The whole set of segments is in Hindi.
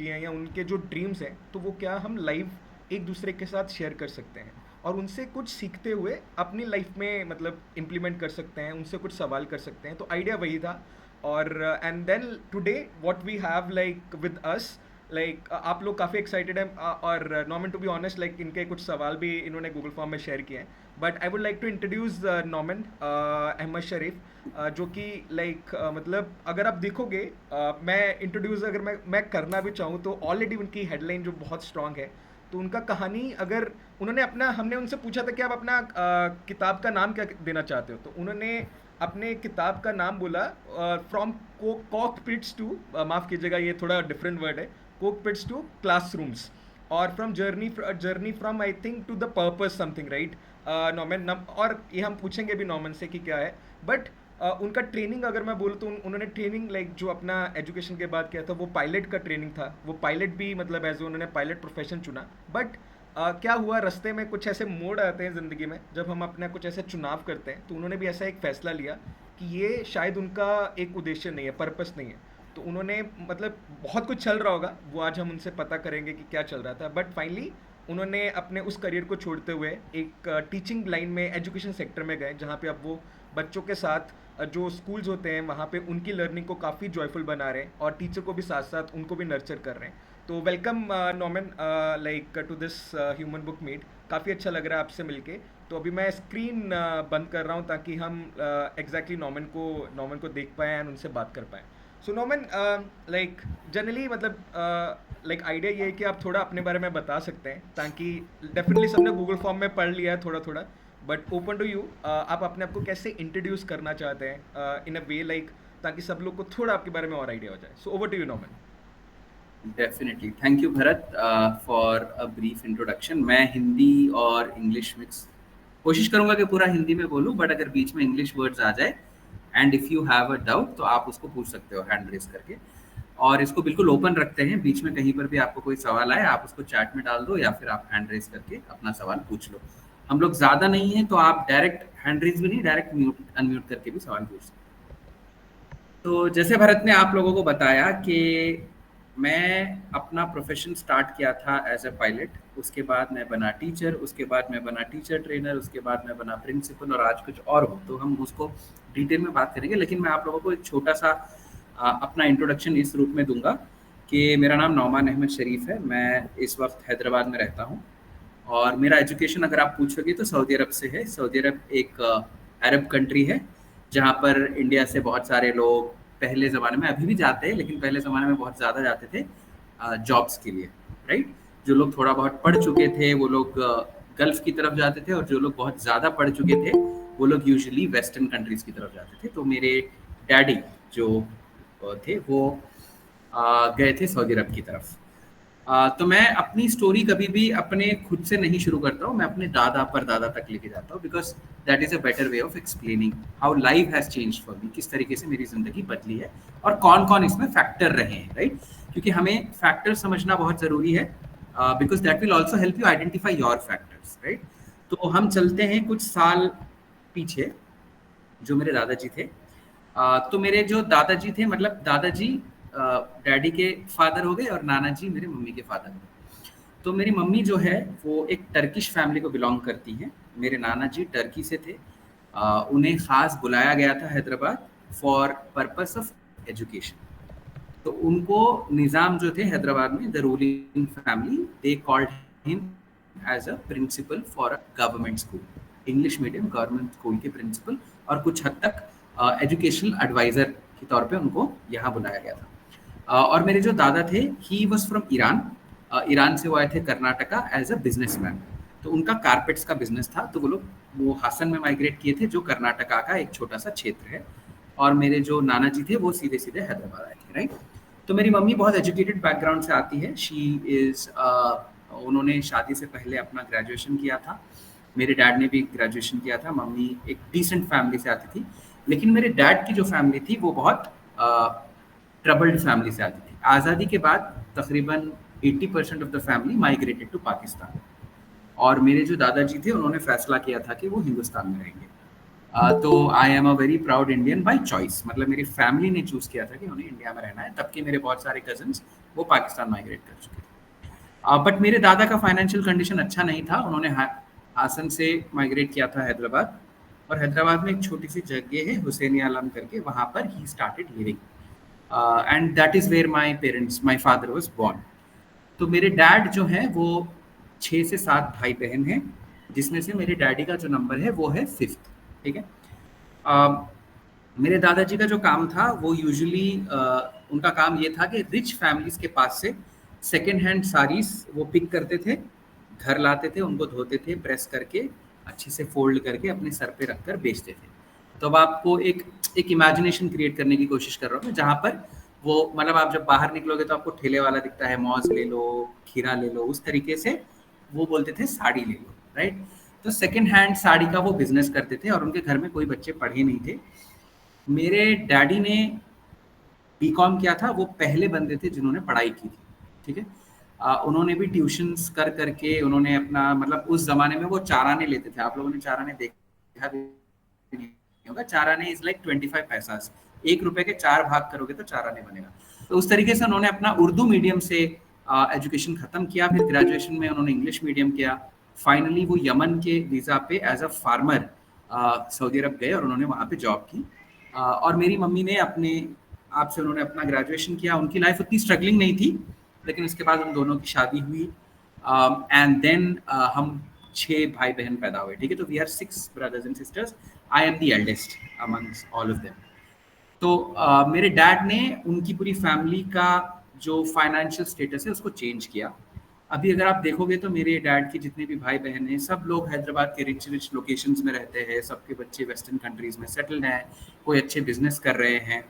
हैं या उनके जो ड्रीम्स हैं, तो वो क्या हम लाइव एक दूसरे के साथ शेयर कर सकते हैं और उनसे कुछ सीखते हुए अपनी लाइफ में मतलब इम्प्लीमेंट कर सकते हैं, उनसे कुछ सवाल कर सकते हैं। तो आइडिया वही था। और and then today what we have like with us, like आप लोग काफ़ी एक्साइटेड हैं और नॉर्मन टू बी ऑनेस्ट लाइक इनके कुछ सवाल भी इन्होंने गूगल फॉर्म में शेयर किए हैं। But I would like to introduce Noman Ahmed Sharif, जो कि लाइक मतलब अगर आप देखोगे, मैं इंट्रोड्यूस अगर मैं करना भी चाहूँ तो ऑलरेडी उनकी हेडलाइन जो बहुत स्ट्रांग है। तो उनका कहानी अगर उन्होंने अपना, हमने उनसे पूछा था कि आप अपना किताब का नाम क्या देना चाहते हो, तो उन्होंने अपने किताब का नाम बोला फ्रॉम कॉकपिट्स टू, माफ़ कीजिएगा ये थोड़ा डिफरेंट वर्ड है, कॉकपिट्स टू क्लासरूम्स, और from journey from I think to the purpose something, right Noman. और ये हम पूछेंगे भी नॉमन से कि क्या है। बट उनका ट्रेनिंग अगर मैं बोलूँ तो उन्होंने ट्रेनिंग लाइक जो अपना एजुकेशन के बाद किया था वो पायलट का ट्रेनिंग था। वो पायलट भी मतलब एज उन्होंने पायलट प्रोफेशन चुना। बट क्या हुआ, रास्ते में कुछ ऐसे मोड़ आते हैं ज़िंदगी में जब हम अपना कुछ ऐसे चुनाव करते हैं, तो उन्होंने भी ऐसा एक फ़ैसला लिया कि ये शायद उनका एक उद्देश्य नहीं है, पर्पस नहीं है। तो उन्होंने मतलब बहुत कुछ चल रहा होगा, वो आज हम उनसे पता करेंगे कि क्या चल रहा था। बट फाइनली उन्होंने अपने उस करियर को छोड़ते हुए एक टीचिंग लाइन में, एजुकेशन सेक्टर में गए, जहाँ पे अब वो बच्चों के साथ जो स्कूल्स होते हैं वहाँ पे उनकी लर्निंग को काफ़ी जॉयफुल बना रहे हैं और टीचर को भी साथ साथ उनको भी नर्चर कर रहे हैं। तो welcome Nauman like to this human book meet. काफ़ी अच्छा लग रहा है आपसे मिलके। तो अभी मैं स्क्रीन बंद कर रहा हूँ ताकि हम एग्जैक्टली नॉमन को देख पाएँ एंड उनसे बात कर पाएँ। सो नॉमन, लाइक जनरली मतलब लाइक आइडिया ये है कि आप थोड़ा अपने बारे में बता सकते हैं, ताकि डेफिनेटली सबने गूगल फॉर्म में पढ़ लिया है थोड़ा थोड़ा, बट ओपन टू यू, आप अपने आप को कैसे इंट्रोड्यूस करना चाहते हैं इन अ वे लाइक, ताकि सब लोग को थोड़ा आपके बारे में और आइडिया हो जाए। So over to you Nauman. Definitely thank you Bharat for a brief introduction. मैं हिंदी और इंग्लिश मिक्स कोशिश करूंगा कि पूरा हिंदी में बोलूं, बट अगर बीच में इंग्लिश वर्ड्स आ जाए and if you have a doubt तो आप उसको पूछ सकते हो हैंड रेज करके। और इसको बिल्कुल ओपन रखते हैं, बीच में कहीं पर भी आपको कोई सवाल आए आप उसको चैट में डाल दो या फिर आप हैंड रेज करके अपना सवाल पूछ लो। हम लोग ज़्यादा नहीं हैं तो आप डायरेक्ट हैंड रेज भी नहीं, डायरेक्ट म्यूट अनम्यूट करके भी सवाल पूछ सकते हो। तो जैसे भरत ने आप लोगों को बताया कि मैं अपना प्रोफेशन स्टार्ट किया था एज अ पायलट, उसके बाद मैं बना टीचर, उसके बाद मैं बना टीचर ट्रेनर, उसके बाद मैं बना प्रिंसिपल और आज कुछ और हूँ। तो हम उसको डिटेल में बात करेंगे, लेकिन मैं आप लोगों को एक छोटा सा अपना इंट्रोडक्शन इस रूप में दूंगा कि मेरा नाम नौमान अहमद शरीफ है। मैं इस वक्त हैदराबाद में रहता हूँ और मेरा एजुकेशन अगर आप पूछोगे तो सऊदी अरब से है। सऊदी अरब एक अरब कंट्री है जहाँ पर इंडिया से बहुत सारे लोग पहले ज़माने में, अभी भी जाते हैं लेकिन पहले ज़माने में बहुत ज़्यादा जाते थे जॉब्स के लिए, राइट। जो लोग थोड़ा बहुत पढ़ चुके थे वो लोग गल्फ की तरफ जाते थे और जो लोग बहुत ज़्यादा पढ़ चुके थे वो लोग यूजुअली वेस्टर्न कंट्रीज़ की तरफ जाते थे। तो मेरे डैडी जो थे वो गए थे सऊदी अरब की तरफ। तो मैं अपनी स्टोरी कभी भी अपने खुद से नहीं शुरू करता हूँ, मैं अपने दादा परदादा तक लेके जाता हूँ, because that is a better way of explaining how life has change for me, किस तरीके से मेरी ज़िंदगी बदली है और कौन कौन इसमें फैक्टर रहे हैं, राइट। क्योंकि हमें फैक्टर समझना बहुत ज़रूरी है, because that will also help you identify your factors, right. तो हम चलते हैं कुछ साल पीछे, जो मेरे दादाजी थे। तो मेरे जो दादाजी थे, मतलब दादाजी डैडी के फादर हो गए और नाना जी मेरे मम्मी के फादर हो गए। तो मेरी मम्मी जो है वो एक टर्किश फैमिली को बिलोंग करती हैं। मेरे नाना जी टर्की से थे। उन्हें खास बुलाया गया था Hyderabad for purpose of education. तो उनको निज़ाम जो थे हैदराबाद में, the ruling family, they called him as a principal for a government school, English medium government school के प्रिंसिपल, और कुछ हद तक एजुकेशनल एडवाइजर के तौर पे उनको यहाँ बुलाया गया था। और मेरे जो दादा थे he was from Iran. Iran से वो आए थे कर्नाटका एज अ बिजनेसमैन। तो उनका कारपेट्स का बिजनेस था, तो वो हासन में माइग्रेट किए थे जो कर्नाटका का एक छोटा सा क्षेत्र है। और मेरे जो नाना जी थे वो सीधे सीधे हैदराबाद आए थे, राइट। तो मेरी मम्मी बहुत एजुकेटेड बैकग्राउंड से आती है। शी इज़ उन्होंने शादी से पहले अपना ग्रेजुएशन किया था। मेरे डैड ने भी ग्रेजुएशन किया था। मम्मी एक डिसेंट फैमिली से आती थी, लेकिन मेरे डैड की जो फैमिली थी वो बहुत ट्रबल्ड फैमिली से आती थी। आज़ादी के बाद तकरीबन 80% of the family migrated to Pakistan, और मेरे जो दादाजी थे उन्होंने फैसला किया था कि वो हिंदुस्तान में रहेंगे। तो I am a very proud Indian by choice, मतलब मेरी फैमिली ने चूज किया था कि उन्हें इंडिया में रहना है। तब के मेरे बहुत सारे कजन्स वो पाकिस्तान माइग्रेट कर चुके थे। बट मेरे दादा का फाइनेंशियल कंडीशन अच्छा नहीं था, उन्होंने हासन से माइग्रेट किया था हैदराबाद, और हैदराबाद में एक छोटी सी जगह है हुसैनी आलम करके, वहाँ पर ही started living, and that is where my father was born. तो मेरे डैड जो हैं वो 6 से 7 भाई बहन हैं, जिसमें से मेरे डैडी का जो नंबर है वो है 5th। ठीक है। अ, मेरे दादाजी का जो काम था वो यूजुअली उनका काम ये था कि रिच फैमिलीज के पास से सेकेंड हैंड साड़ीज वो पिक करते थे, घर लाते थे, उनको धोते थे, प्रेस करके अच्छे से फोल्ड करके अपने सर पे रखकर बेचते थे। तो अब आपको एक इमेजिनेशन क्रिएट करने की कोशिश कर रहा हूँ मैं, जहाँ पर वो मतलब आप जब बाहर निकलोगे तो आपको ठेले वाला दिखता है, मौज ले लो, खीरा ले लो, उस तरीके से वो बोलते थे साड़ी ले लो, राइट। तो सेकेंड हैंड साड़ी का वो बिजनेस करते थे, और उनके घर में कोई बच्चे पढ़े नहीं थे। मेरे डैडी ने बीकॉम किया था, वो पहले बंदे थे जिन्होंने पढ़ाई की थी। ठीक है। उन्होंने भी ट्यूशन्स कर करके उन्होंने अपना मतलब उस जमाने में वो चाराने लेते थे, आप लोगों ने चाराने देखा भी नहीं होगा, चाराने इज लाइक 25 पैसा, 1 रुपए के 4 भाग करोगे तो चाराने बनेगा। तो उस तरीके से उन्होंने अपना उर्दू मीडियम से एजुकेशन खत्म किया, फिर ग्रेजुएशन में उन्होंने इंग्लिश मीडियम किया। फाइनली वो यमन के वीज़ा पे एज अ फार्मर सऊदी अरब गए और उन्होंने वहाँ पे जॉब की। और मेरी मम्मी ने अपने आप से उन्होंने अपना ग्रेजुएशन किया। उनकी लाइफ उतनी स्ट्रगलिंग नहीं थी, लेकिन उसके बाद उन दोनों की शादी हुई, एंड देन हम 6 भाई बहन पैदा हुए। ठीक है। तो we are 6 brothers and sisters, I am the eldest amongst all of them. तो मेरे डैड ने उनकी पूरी फैमिली का जो फाइनेंशियल स्टेटस है उसको चेंज किया। अभी अगर आप देखोगे तो मेरे डैड के जितने भी भाई बहन हैं सब लोग हैदराबाद के रिच रिच लोकेशंस में रहते हैं, सबके बच्चे वेस्टर्न कंट्रीज में सेटल्ड हैं, कोई अच्छे बिजनेस कर रहे हैं,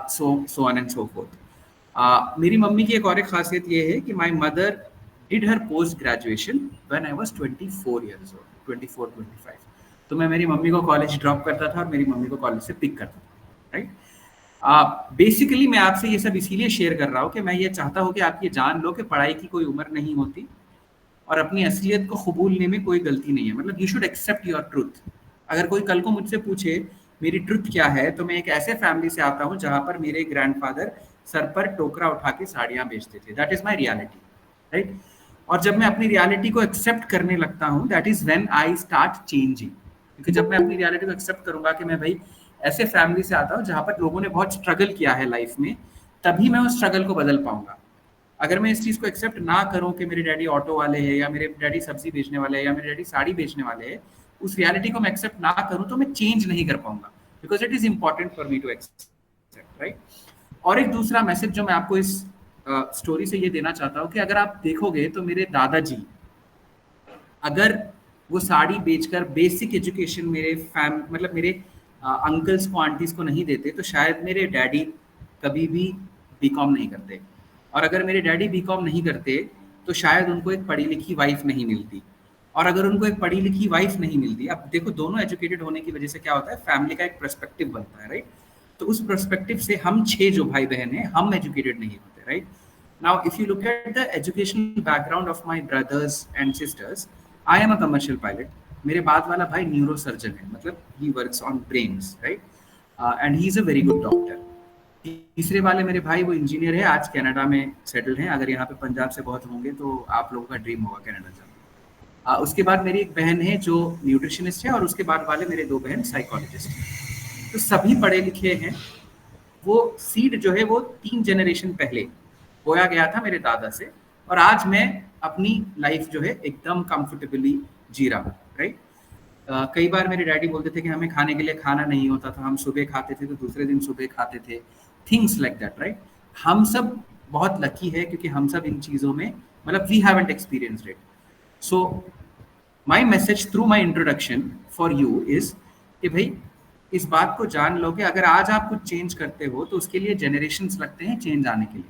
so on and so fourth. मेरी मम्मी की एक और एक खासियत ये है कि my mother did her post graduation when I was 24 years old, 24-25। तो मैं मेरी मम्मी को कॉलेज ड्रॉप करता था और मेरी मम्मी को कॉलेज से पिक करता था, राइट। बेसिकली मैं आपसे ये सब इसीलिए शेयर कर रहा हूँ कि मैं ये चाहता हूँ कि आप ये जान लो कि पढ़ाई की कोई उम्र नहीं होती, और अपनी असलियत को कबूलने में कोई गलती नहीं है। मतलब you should accept your truth. अगर कोई कल को मुझसे पूछे मेरी ट्रुथ क्या है, तो मैं एक ऐसे फैमिली से आता हूँ जहाँ पर मेरे ग्रैंडफादर सर पर टोकरा उठा के साड़ियाँ बेचते थे। That is my reality, right. और जब मैं अपनी रियलिटी को एक्सेप्ट करने लगता हूँ, that is when I start changing. क्योंकि जब मैं अपनी रियलिटी को एक्सेप्ट करूंगा कि मैं भाई ऐसे फैमिली से आता हूँ जहाँ पर लोगों ने बहुत स्ट्रगल किया है लाइफ में, तभी मैं उस स्ट्रगल को बदल पाऊंगा। अगर मैं इस चीज़ को एक्सेप्ट ना करूं कि मेरे डैडी ऑटो वाले हैं, या मेरे डैडी सब्जी बेचने वाले हैं, या मेरे डैडी साड़ी बेचने वाले हैं, उस रियलिटी को मैं एक्सेप्ट ना करूं तो मैं चेंज नहीं कर पाऊंगा, because it is important for me to accept, right. और एक दूसरा मैसेज जो मैं आपको इस स्टोरी से ये देना चाहता हूँ कि अगर आप देखोगे तो मेरे दादाजी अगर वो साड़ी बेचकर बेसिक एजुकेशन मेरे मतलब मेरे अंकल्स को आंटीज को नहीं देते, तो शायद मेरे डैडी कभी भी बीकॉम नहीं करते। और अगर मेरे डैडी बीकॉम नहीं करते तो शायद उनको एक पढ़ी लिखी वाइफ नहीं मिलती। और अगर उनको एक पढ़ी लिखी वाइफ नहीं मिलती, अब देखो दोनों एजुकेटेड होने की वजह से क्या होता है, फैमिली का एक पर्सपेक्टिव बनता है, राइट। तो उस पर्सपेक्टिव से हम 6 जो भाई बहन हैं हम एजुकेटेड नहीं होते, right. Now if you look at the educational background of my brothers and sisters, I am a commercial pilot. मेरे बाद वाला भाई न्यूरो सर्जन है, मतलब he works on brains, right, and he is a very good doctor. तीसरे वाले मेरे भाई वो इंजीनियर है, आज कनाडा में सेटल्ड हैं। अगर यहाँ पे पंजाब से बहुत होंगे तो आप लोगों का ड्रीम होगा कनाडा जाना। उसके बाद मेरी एक बहन है जो न्यूट्रिशनिस्ट है, और उसके बाद वाले मेरे 2 बहन साइकोलॉजिस्ट हैं। तो सभी पढ़े लिखे हैं। वो सीड जो है वो 3 जनरेशन पहले बोया गया था मेरे दादा से, और आज मैं अपनी लाइफ जो है एकदम कंफर्टेबली जी रहा हूँ, राइट। कई बार मेरे डैडी बोलते थे कि हमें खाने के लिए खाना नहीं होता था, हम सुबह खाते थे तो दूसरे दिन सुबह खाते थे, थिंग्स लाइक दैट, राइट। हम सब बहुत लकी है क्योंकि हम सब इन चीज़ों में मतलब we haven't experienced it. So my message through my introduction for you is कि भाई इस बात को जान लो कि अगर आज आप कुछ चेंज करते हो तो उसके लिए जनरेशन्स लगते हैं चेंज आने के लिए,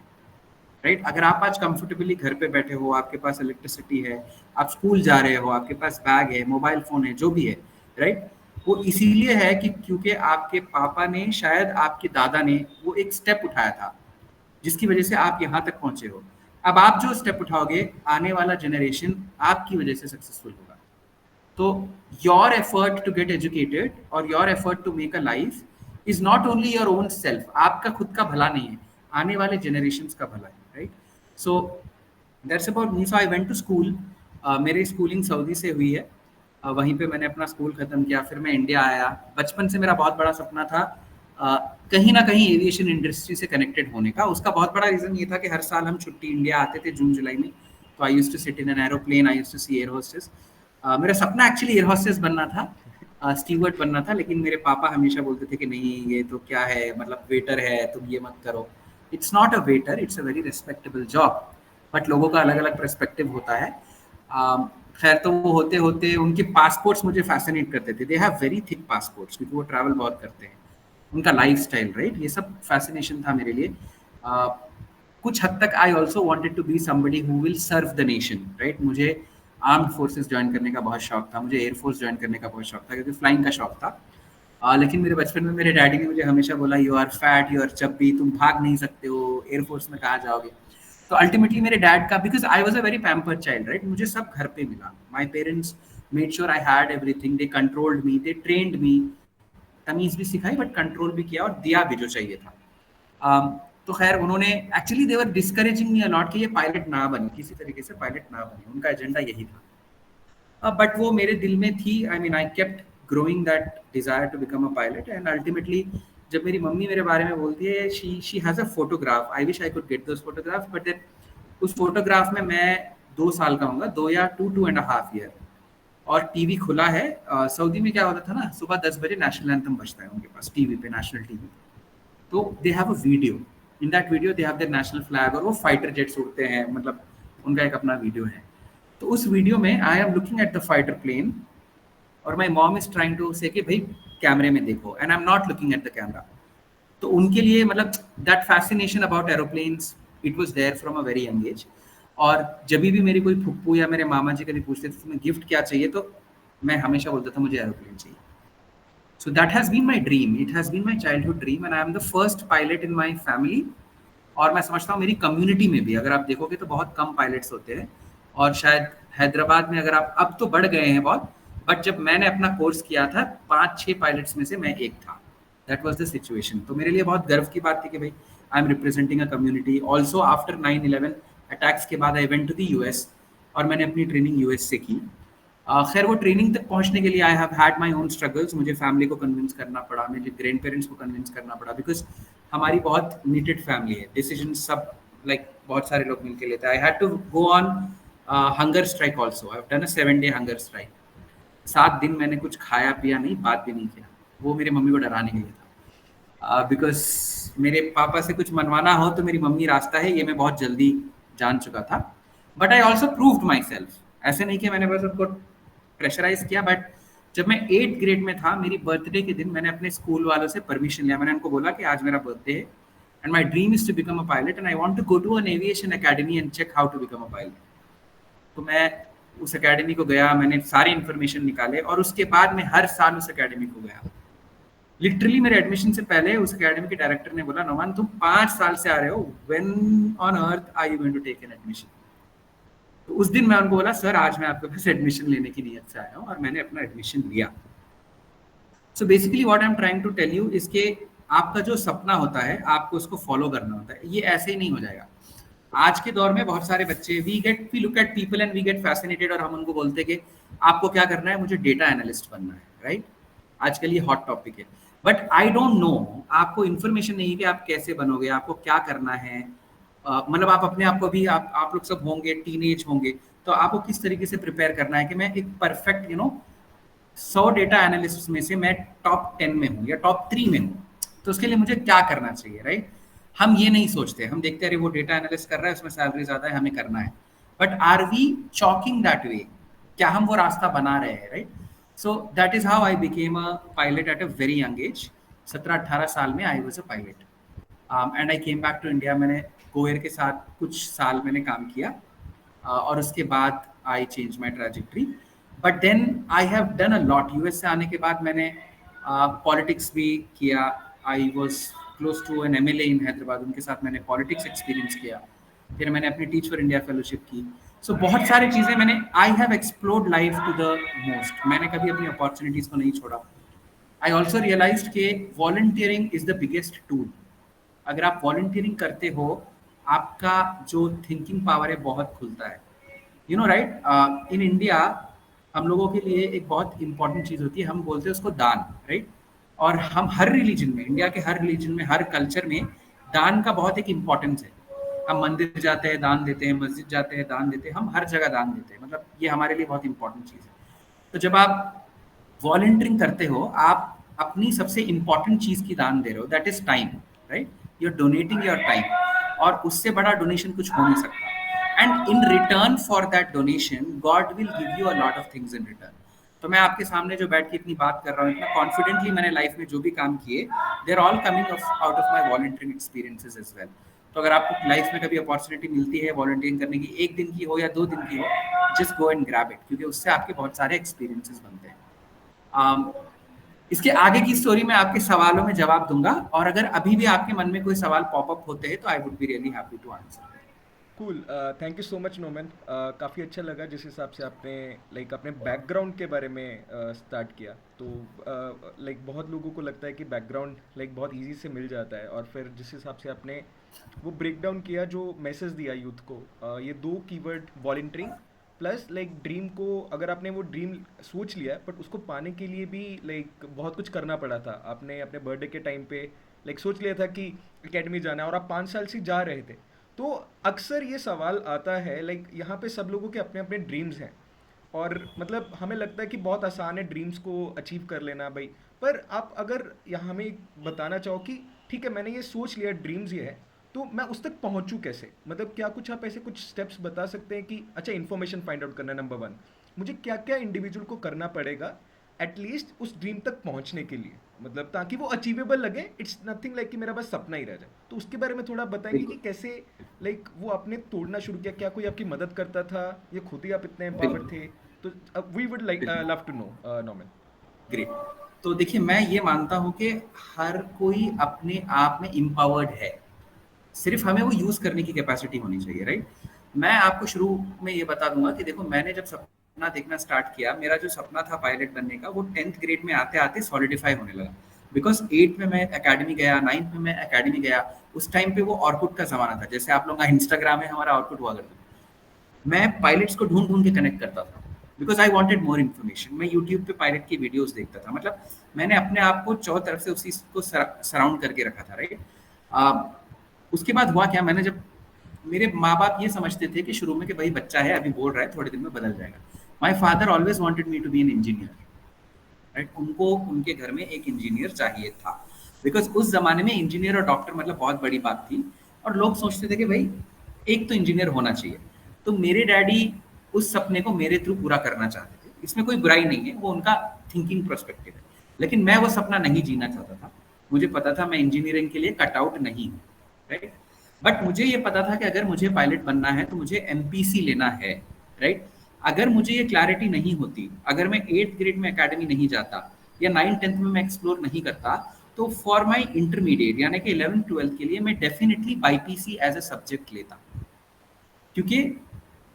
राइट। अगर आप आज कंफर्टेबली घर पे बैठे हो, आपके पास इलेक्ट्रिसिटी है, आप स्कूल जा रहे हो, आपके पास बैग है, मोबाइल फोन है, जो भी है, राइट, वो इसीलिए है कि क्योंकि आपके पापा ने, शायद आपके दादा ने वो एक स्टेप उठाया था जिसकी वजह से आप यहाँ तक पहुंचे हो। अब आप जो स्टेप उठाओगे, आने वाला जनरेशन आपकी वजह से सक्सेसफुल होगा। तो your effort to get educated और your effort to make a life is not only your own self, आपका खुद का भला नहीं है, आने वाले जनरेशंस का भला है, right. So that's about me. So I went to school. मेरी स्कूलिंग सऊदी से हुई है. वहीं पे मैंने अपना स्कूल खत्म किया. फिर मैं इंडिया आया. बचपन से मेरा बहुत बड़ा सपना था कहीं ना कहीं एविएशन इंडस्ट्री से कनेक्टेड होने का. उसका बहुत बड़ा रीज़न ये था कि हर साल हम छुट्टी इंडिया आते थे जून जुलाई में. तो I used to sit in an aeroplane. I used to see air hostess. मेरा सपना एक्चुअली एयर होस्टेस बनना था, स्टीवर्ड बनना था. लेकिन मेरे पापा हमेशा बोलते थे कि नहीं ये तो क्या है, मतलब वेटर है, तुम ये मत करो. It's not a waiter, it's a very respectable job. But लोगों का अलग अलग पर्सपेक्टिव होता है. खैर तो वो होते होते उनके पासपोर्ट्स मुझे फैसिनेट करते थे. They have very thick passports क्योंकि वो ट्रैवल बहुत करते हैं. उनका लाइफस्टाइल, राइट, ये सब फैसिनेशन था मेरे लिए. कुछ हद तक I also wanted to be somebody who will serve the nation, right. मुझे आर्म्ड फोर्सेस ज्वाइन करने का बहुत शौक था. मुझे एयरफोर्स ज्वाइन करने का बहुत शौक था क्योंकि फ्लाइंग का शौक था. लेकिन मेरे बचपन में मेरे डैडी ने मुझे हमेशा बोला you are fat, you are chubby, तुम भाग नहीं सकते हो, एयरफोर्स में कहाँ जाओगे. तो अल्टीमेटली मेरे डैड का, because I was a very pampered child, right, मुझे सब घर पे मिला. My parents made sure I had everything. They controlled me, they trained me. तमीज भी सिखाई बट कंट्रोल भी किया और दिया भी जो चाहिए था. तो खैर उन्होंने actually they were discouraging me a lot कि ये पायलट ना बने, किसी तरीके से पायलट ना बने. उनका एजेंडा यही था. बट वो मेरे दिल में थी. I mean I kept growing that desire to become a pilot. And ultimately जब मेरी मम्मी मेरे बारे में बोलती है she has a photograph. I wish I could get those photographs. But then उस फोटोग्राफ में मैं 2 साल का हूँगा, 2 या 2.5 ईयर, और टीवी खुला है. सऊदी में क्या होता था ना, सुबह 10 बजे नेशनल एंथम बजता है उनके पास टीवी पे, नेशनल टीवी. तो they have a video. In that video they have their national flag और वो फाइटर जेट्स उड़ते हैं. मतलब उनका एक अपना वीडियो है. तो उस वीडियो में I am looking at the fighter plane और my mom is trying to say कि भाई कैमरे में देखो, and I am not looking at the camera. तो उनके लिए मतलब that fascination about aeroplanes, it was there from a very young age. और जब भी मेरी कोई फुप्पू या मेरे मामा जी कभी पूछते थे तुम्हें गिफ्ट क्या चाहिए, तो मैं हमेशा बोलता था मुझे एरोप्लेन चाहिए. So that has been my dream. It has been my childhood dream and I am the first pilot in my family. और मैं समझता हूँ मेरी कम्युनिटी में भी अगर आप देखोगे तो बहुत कम पायलट्स होते हैं. और शायद हैदराबाद में अगर आप, अब तो बढ़ गए हैं बहुत, बट जब मैंने अपना कोर्स किया था 5-6 पायलट्स में से मैं एक था. That was the situation. तो मेरे लिए बहुत गर्व की बात थी कि भाई I am representing a community. Also after 9/11 attacks के बाद I went to the US और मैंने अपनी ट्रेनिंग यूएस से की. खैर वो ट्रेनिंग तक पहुंचने के लिए I have had my own struggles. मुझे फैमिली को कन्विंस करना पड़ा, मेरे ग्रैंड पेरेंट्स को कन्विंस करना पड़ा, बिकॉज हमारी बहुत नीटेड फैमिली है. डिसीजन सब लाइक बहुत सारे लोग मिलकर लेते हैं. I had to go on hunger strike also. I have done a 7-day hunger strike. 7 दिन मैंने कुछ खाया पिया नहीं, बात भी नहीं किया. वो मेरी मम्मी को डराने के लिए था. बिकॉज मेरे पापा से कुछ मनवाना हो तो मेरी मम्मी रास्ता है, ये मैं बहुत जल्दी जान चुका था. But I also proved my self. ऐसे नहीं कि मैंने बस उनको प्रेशराइज किया. बट जब मैं 8th ग्रेड में था, मेरी बर्थडे के दिन मैंने अपने स्कूल वालों से परमिशन लिया. मैंने उनको बोला कि आज मेरा बर्थडे है and my dream is to become a pilot and I want to go to an aviation academy and check how to become a pilot. तो मैं उस अकेडमी को गया, मैंने सारी इन्फॉर्मेशन निकाले और उसके बाद मैं हर साल उस अकेडमी को गया. लिटरली मेरे एडमिशन से पहले उस अकेडमी के डायरेक्टर ने बोला नोमान तुम 5 साल से आ रहे हो, when on earth are you going to take an admission. तो उस दिन मैं उनको बोला सर आज मैं आपके पास एडमिशन लेने की नीयत से आया हूँ, और मैंने अपना एडमिशन लिया. So basically what I am trying to tell you इसके आपका जो सपना होता है आपको उसको फॉलो करना होता है. ये ऐसे ही नहीं हो जाएगा. आज के दौर में बहुत सारे बच्चे we look at people and we get fascinated और हम उनको बोलते हैं कि आपको क्या करना है, मुझे डेटा एनालिस्ट बनना है, राइट. आजकल ये हॉट टॉपिक है. बट आई डोंट नो, आपको इन्फॉर्मेशन नहीं है कि आप कैसे बनोगे, आपको क्या करना है. मतलब आप अपने आप को भी, आप लोग सब होंगे, टीनेज होंगे, तो आपको किस तरीके से प्रिपेयर करना है कि मैं एक परफेक्ट 100 डेटा एनालिस्ट में से मैं टॉप 10 में हूँ या टॉप 3 में हूँ. तो उसके लिए मुझे क्या करना चाहिए, राइट. हम ये नहीं सोचते. हम देखते हैं अरे वो डेटा एनालिस्ट कर रहा है, उसमें सैलरी ज्यादा है, हमें करना है. But are we chalking that way? क्या हम वो रास्ता बना रहे हैं, right. So that is how I became a pilot at a very young age. 17-18 साल में I was a pilot and I came back to India. मैंने गोएयर के साथ कुछ साल मैंने काम किया और उसके बाद I change my trajectory. But then I have done a lot. US से आने के बाद मैंने पॉलिटिक्स भी किया. I was close to an MLA in Hyderabad, उनके साथ मैंने पॉलिटिक्स एक्सपीरियंस किया. फिर मैंने अपनी टीच फॉर इंडिया फेलोशिप की. सो बहुत सारी चीज़ें मैंने, I have explored life to the most. मैंने कभी अपनी अपॉर्चुनिटीज़ को नहीं छोड़ा. आई ऑल्सो रियलाइज के volunteering is the biggest tool. अगर आप वॉलंटियरिंग करते हो आपका जो थिंकिंग पावर है बहुत खुलता है। You know right, in India हम लोगों के लिए एक बहुत इंपॉर्टेंट चीज होती है, हम बोलते हैं उसको दान, राइट। और हम हर रिलीजन में, इंडिया के हर रिलीजन में, हर कल्चर में दान का बहुत एक इम्पोर्टेंस है। हम मंदिर जाते हैं दान देते हैं, मस्जिद जाते हैं दान देते हैं, हम हर जगह दान देते हैं, मतलब ये हमारे लिए बहुत इंपॉर्टेंट चीज है। तो जब आप वॉलंटियरिंग करते हो, आप अपनी सबसे इंपॉर्टेंट चीज की दान दे रहे हो, that is time, right. You are donating your time, और उससे बड़ा डोनेशन कुछ हो नहीं सकता। And in return for that donation God will give you a lot of things in return. तो मैं आपके सामने जो बैठ के इतनी बात कर रहा हूँ, इतना कॉन्फिडेंटली मैंने लाइफ में जो भी काम किए, they are all coming out of my volunteering experiences as well. तो अगर आपको लाइफ में कभी अपॉर्चुनिटी मिलती है वॉलंटियरिंग करने की, 1 दिन की हो या 2 दिन की हो, just go and grab it, क्योंकि उससे आपके बहुत सारे एक्सपीरियंसेस बनते हैं। um, इसके आगे की स्टोरी मैं आपके सवालों में जवाब दूंगा, और अगर अभी भी आपके मन में कोई सवाल पॉपअप होते हैं तो I would be really happy to answer. Cool, thank you so much Noman. काफ़ी अच्छा लगा जिस हिसाब से आपने लाइक अपने बैकग्राउंड के बारे में स्टार्ट किया। तो लाइक बहुत लोगों को लगता है कि बैकग्राउंड लाइक बहुत इजी से मिल जाता है, और फिर जिस हिसाब से आपने वो ब्रेक डाउन किया, जो मैसेज दिया यूथ को, ये दो keyword volunteering plus like dream को, अगर आपने वो ड्रीम सोच लिया है बट उसको पाने के लिए भी लाइक बहुत कुछ करना पड़ा था। आपने अपने बर्थडे के टाइम पे लाइक सोच लिया था कि एकेडमी जाना है, और आप 5 साल से जा रहे थे। तो अक्सर ये सवाल आता है लाइक यहाँ पे सब लोगों के अपने अपने ड्रीम्स हैं, और मतलब हमें लगता है कि बहुत आसान है ड्रीम्स को अचीव कर लेना भाई। पर आप अगर यहाँ हमें बताना चाहो कि ठीक है मैंने ये सोच लिया ड्रीम्स ये है, तो मैं उस तक पहुँचूँ कैसे? मतलब क्या कुछ आप ऐसे कुछ स्टेप्स बता सकते हैं कि अच्छा इन्फॉर्मेशन फाइंड आउट करना नंबर वन, मुझे क्या क्या इंडिविजुअल को करना पड़ेगा एटलीस्ट उस ड्रीम तक पहुंचने के लिए, मतलब ताकि वो अचीवेबल लगे, इट्स नथिंग लाइक कि मेरा बस सपना ही रह जाए। तो उसके बारे में थोड़ा बताएंगे कि बिल्कुल, कैसे लाइक वो आपने तोड़ना शुरू किया, क्या कोई आपकी मदद करता था या खुद ही आप इतने एम्पावर्ड बिल्कुल, थे? तो वी वुड लाइक बिल्कुल, love to know Nauman. Great. तो देखिए, मैं ये मानता हूँ कि हर कोई अपने आप में इम्पावर्ड है, सिर्फ हमें वो यूज करने की कैपेसिटी होनी चाहिए, राइट। मैं आपको शुरू में ये बता दूंगा कि देखो, मैंने जब सपना देखना स्टार्ट किया, मेरा जो सपना था पायलट बनने का, वो 10th ग्रेड में आते आते सॉलिडिफाई होने लगा। बिकॉज 8th में मैं एकेडमी गया, 9th में मैं एकेडमी गया। उस टाइम पे वो ऑर्कुट का जमाना था, जैसे आप लोगों का इंस्टाग्राम है, हमारा ऑर्कुट हुआ करता था। मैं पायलट्स को ढूंढ ढूंढ के कनेक्ट करता था, because I wanted more information. मैं यूट्यूब पे पायलट की वीडियोज देखता था, मतलब मैंने अपने आप को चारों तरफ से उसी को सराउंड करके रखा था, राइट। उसके बाद हुआ क्या, मैंने जब, मेरे माँ बाप ये समझते थे कि शुरू में कि भाई बच्चा है, अभी बोल रहा है, थोड़े दिन में बदल जाएगा। My father always wanted me to be an engineer, right. उनको उनके घर में एक इंजीनियर चाहिए था, बिकॉज उस जमाने में इंजीनियर और डॉक्टर मतलब बहुत बड़ी बात थी, और लोग सोचते थे कि भाई एक तो इंजीनियर होना चाहिए। तो मेरे डैडी उस सपने को मेरे थ्रू पूरा करना चाहते थे, इसमें कोई बुराई नहीं है, वो उनका थिंकिंग पर्सपेक्टिव है। लेकिन मैं वो सपना नहीं जीना चाहता था। मुझे पता था मैं इंजीनियरिंग के लिए कट आउट नहीं हूँ, राइट। बट मुझे ये पता था कि अगर मुझे पायलट बनना है तो मुझे एमपीसी लेना है, राइट। अगर मुझे ये क्लैरिटी नहीं होती, अगर मैं 8th ग्रेड में एकेडमी नहीं जाता, या 9th 10th में मैं एक्सप्लोर नहीं करता, तो फॉर माई इंटरमीडिएट यानी कि 11th 12th के लिए मैं definitely BiPC as a subject लेता, क्योंकि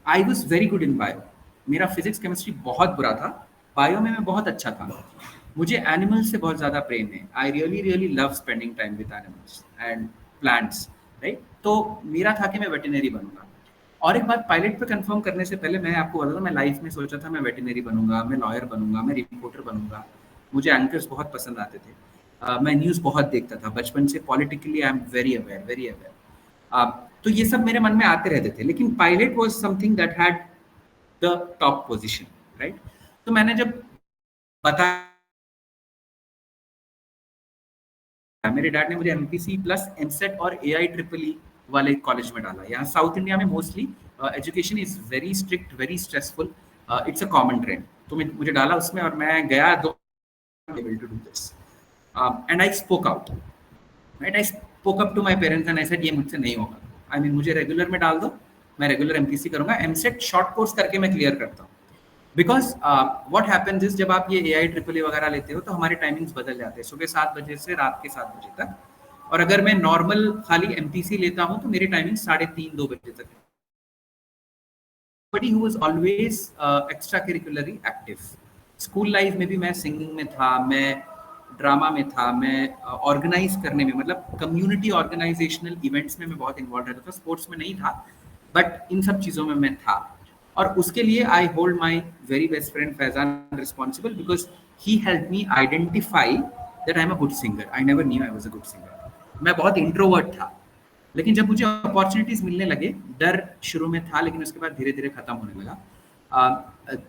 I was very good in bio. मेरा फिजिक्स केमिस्ट्री बहुत बुरा था, बायो में मैं बहुत अच्छा था। मुझे एनिमल्स से बहुत ज़्यादा प्रेम है, I really really love spending time with animals and plants, right. तो मेरा था कि मैं वेटनरी बनूंगा। और एक बात पायलट पे कंफर्म करने से पहले मैं आपको बता दूं, मैं लाइफ में सोचा था मैं वेटनरी बनूंगा, मैं लॉयर बनूंगा, मैं रिपोर्टर बनूंगा। मुझे एंकर्स बहुत पसंद आते थे। मैं न्यूज़ बहुत देखता था बचपन से, politically I am very aware, very aware. तो ये सब मेरे मन में आते रहते थे, लेकिन pilot was something that had the top position, right. तो मैंने जब बताया, मेरे डैड ने मुझे एमपीसी प्लस एमसेट और एआई ट्रिपल ई वाले कॉलेज में डाला। यहाँ साउथ इंडिया में mostly education is very strict, very stressful, it's a common trend. तो मुझे डाला उसमें, और मैं गया, दो able to do this, and I spoke out, right? I spoke up to my parents and I said ये मुझसे नहीं होगा। I mean मुझे रेगुलर में डाल दो, मैं रेगुलर एमपीसी करूंगा, एमसेट शॉर्ट कोर्स करके मैं क्लियर करता हूँ। बिकॉज व्हाट हैपेंस इज, जब आप ये एआई ट्रिपल ई वगैरह लेते हो तो हमारे टाइमिंग्स बदल जाते हैं, सुबह 7 बजे से रात के 7 बजे तक। और अगर मैं नॉर्मल खाली एमपीसी लेता हूँ तो मेरी टाइमिंग 3:30 2 बजे तक है। But who was always extracurricularly active. School life में भी मैं सिंगिंग में था, मैं ड्रामा में था, मैं ऑर्गेनाइज करने में, मतलब कम्युनिटी ऑर्गेनाइजेशनल इवेंट्स में मैं बहुत इन्वॉल्व रहता था, स्पोर्ट्स में नहीं था बट इन सब चीज़ों में मैं था। और उसके लिए I hold my very best friend Faizan responsible, because he help me identify that I am a good singer. I never knew I was a good singer. मैं बहुत इंट्रोवर्ट था, लेकिन जब मुझे अपॉर्चुनिटीज मिलने लगे, डर शुरू में था लेकिन उसके बाद धीरे धीरे खत्म होने लगा।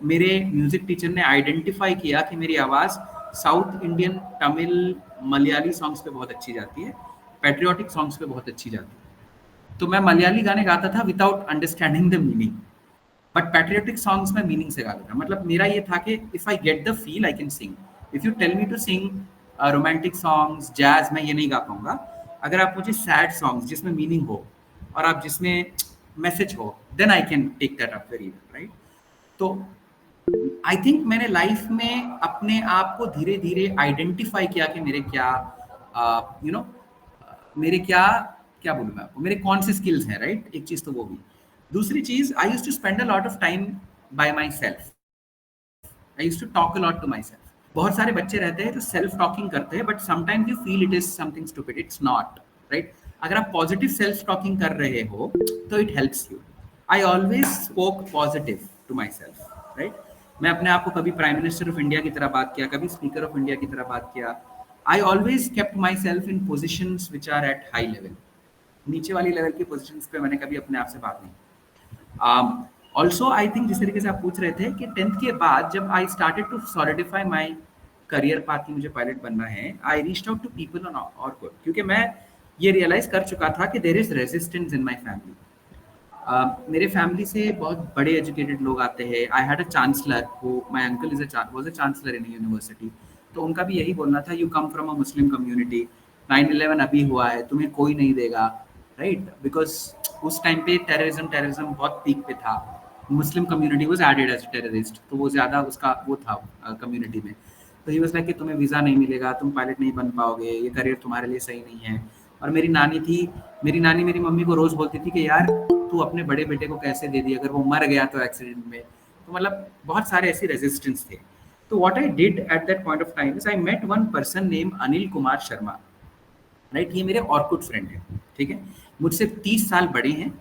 मेरे म्यूजिक टीचर ने आइडेंटिफाई किया कि मेरी आवाज़ south Indian, Tamil, Malayali songs पे बहुत अच्छी जाती है, पैट्रियोटिक सॉन्ग्स पे बहुत अच्छी जाती है। तो मैं मलयाली गाने गाता था without understanding the meaning, but patriotic songs में मीनिंग से गाता था। मतलब मेरा ये था कि if I get the feel I can sing. If you tell me to sing romantic songs, jazz, मैं ये नहीं गा पाऊंगा। अगर आप मुझे सैड सॉन्ग्स जिसमें मीनिंग हो और आप जिसमें मैसेज हो, then I can take that up very well, right. तो आई थिंक मैंने लाइफ में अपने आप को धीरे धीरे आइडेंटिफाई किया कि मेरे क्या यू नो मेरे क्या क्या बोलूँ मैं आपको, मेरे कौन से स्किल्स हैं, राइट। एक चीज तो वो भी। दूसरी चीज, I used to spend a lot of time by myself. I used to talk a lot to myself. बहुत सारे बच्चे रहते हैं जो सेल्फ टॉकिंग करते हैं, but sometimes you feel it is something stupid. It's not, right. अगर आप पॉजिटिव सेल्फ टॉकिंग कर रहे हो तो it helps you. I always spoke positive to myself, right. मैं अपने आप को कभी प्राइम मिनिस्टर ऑफ इंडिया की तरह बात किया, कभी स्पीकर ऑफ इंडिया की तरह बात किया। I always kept myself in positions which are at high level. नीचे वाली लेवल की पोजिशंस पे मैंने कभी अपने आप से बात नहीं। ऑल्सो आई थिंक जिस तरीके से आप पूछ रहे थे कि 10th के बाद जब I started to solidify my career path की मुझे पायलट बनना है, I reached out to people on Orkut, क्योंकि मैं ये रियलाइज कर चुका था कि there is resistance in my family. मेरे फैमिली से बहुत बड़े एजुकेटेड लोग आते हैं। I had a chancellor who, my uncle is was a chancellor in university. तो उनका भी यही बोलना था, you come from a Muslim community, 9/11 अभी हुआ है, तुम्हें कोई नहीं देगा, राइट। बिकॉज उस टाइम पे टेररिज्म बहुत पीक पे था। Muslim community was aided as terrorist, तो वो ज़्यादा उसका वो था कम्युनिटी में। तो ही वाज लाइक कि तुम्हें वीज़ा नहीं मिलेगा, तुम पायलट नहीं बन पाओगे, ये करियर तुम्हारे लिए सही नहीं है। और मेरी नानी थी, मेरी नानी मेरी मम्मी को रोज़ बोलती थी कि यार तू अपने बड़े बेटे को कैसे दे दी, अगर वो मर गया तो एक्सीडेंट में। तो मतलब बहुत सारे ऐसे रेजिस्टेंस थे। तो what I did at that point of time is I met one person name Anil Kumar Sharma, right. ये मेरे ऑर्कुट फ्रेंड है, ठीक है। मुझसे 30 साल बड़े हैं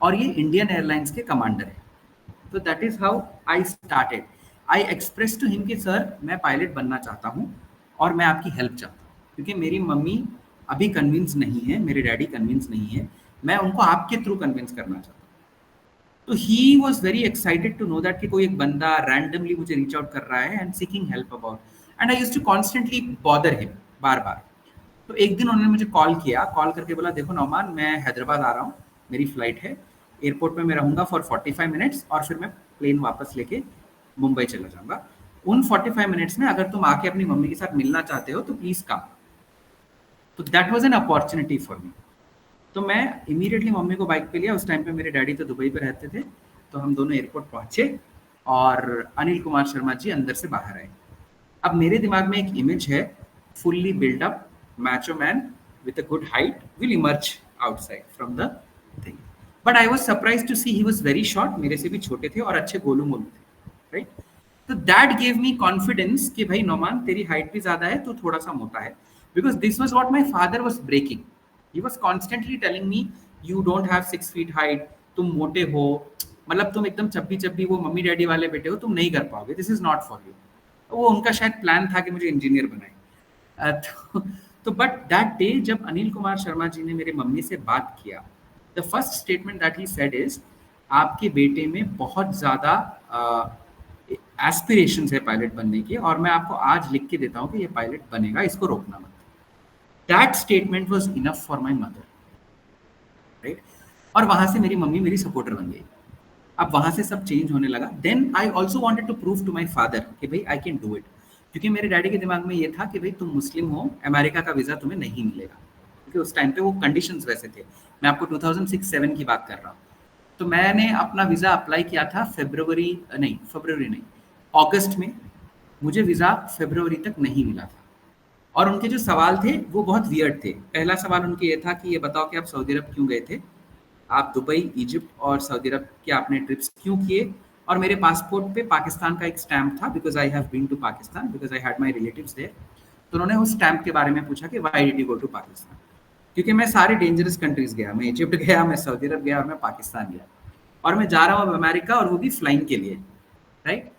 और ये इंडियन एयरलाइंस के कमांडर है। तो that is how I started. I express to him कि सर मैं पायलट बनना चाहता हूँ और मैं आपकी हेल्प चाहता हूँ, क्योंकि मेरी मम्मी अभी कन्विंस नहीं है, मेरे डैडी कन्विंस नहीं है, मैं उनको आपके थ्रू कन्विंस करना चाहता हूँ। तो he was very excited to know that कि कोई एक बंदा रैंडमली मुझे रीच आउट कर रहा है and seeking help about, and I used to constantly bother him, बार बार। तो एक दिन उन्होंने मुझे कॉल किया, कॉल करके बोला, देखो नौमान, मैं हैदराबाद आ रहा हूँ, मेरी फ्लाइट है, एयरपोर्ट में मैं रहूंगा फॉर 45 मिनट्स और फिर मैं प्लेन वापस लेके मुंबई चला जाऊंगा। उन 45 मिनट्स में अगर तुम आके अपनी मम्मी के साथ मिलना चाहते हो तो प्लीज कम। तो that was an opportunity for me. तो मैं इमीडिएटली मम्मी को बाइक पे लिया। उस टाइम पे मेरे डैडी तो दुबई पे रहते थे, तो हम दोनों एयरपोर्ट पहुंचे और अनिल कुमार शर्मा जी अंदर से बाहर आए। अब मेरे दिमाग में एक इमेज है, fully build up macho man with a good height will emerge outside from the thing. But I was surprised to see he was very short, मेरे से भी छोटे थे और अच्छे गोलू मोलू थे, right? तो that gave me confidence कि भाई नौमान तेरी हाइट भी ज्यादा है, तू थोड़ा सा मोटा है, because this was what my father was breaking. He was constantly telling me you don't have 6 feet height, तुम मोटे हो, मतलब तुम एकदम चब्बी चब्बी वो मम्मी डैडी वाले बेटे हो, तुम नहीं कर पाओगे, this is not for you. वो उनका शायद प्लान था कि मुझे इंजीनियर बनाए। तो बट दैट डे जब अनिल कुमार शर्मा जी ने मेरे मम्मी से बात किया, the first statement that he said is, आपके बेटे में बहुत ज़्यादा एस्पिरेशंस है पायलट बनने के, और मैं आपको आज लिख के देता हूँ कि ये पायलट बनेगा, इसको रोकना मत। That statement was enough for my mother, right. और वहां से मेरी मम्मी मेरी सपोर्टर बन गई। अब वहां से सब चेंज होने लगा। Then I also wanted to prove to my father कि भाई आई कैन डू इट, क्योंकि मेरे डैडी के दिमाग में ये था कि भाई तुम मुस्लिम हो, अमेरिका का वीज़ा तुम्हें नहीं मिलेगा, क्योंकि उस टाइम पे वो कंडीशंस वैसे थे। मैं आपको 2006-7 की बात कर रहा हूँ। तो मैंने अपना वीज़ा अप्लाई किया था फरवरी नहीं, अगस्त में। मुझे वीज़ा फरवरी तक नहीं मिला था। और उनके जो सवाल थे वो बहुत वियर्ड थे। पहला सवाल उनके ये था कि ये बताओ कि आप सऊदी अरब क्यों गए थे, आप दुबई, इजिप्ट और सऊदी अरब के आपने ट्रिप्स क्यों किए। और मेरे पासपोर्ट पे पाकिस्तान का एक स्टैम्प था, because I have been to Pakistan, because I had my relatives there. तो उन्होंने उस स्टैम्प के बारे में पूछा कि why did you go to Pakistan, क्योंकि मैं सारे डेंजरस कंट्रीज गया, मैं इजिप्ट गया, मैं सऊदी अरब गया और मैं पाकिस्तान गया, और मैं जा रहा हूँ अब अमेरिका, और वो भी फ्लाइंग के लिए, राइट।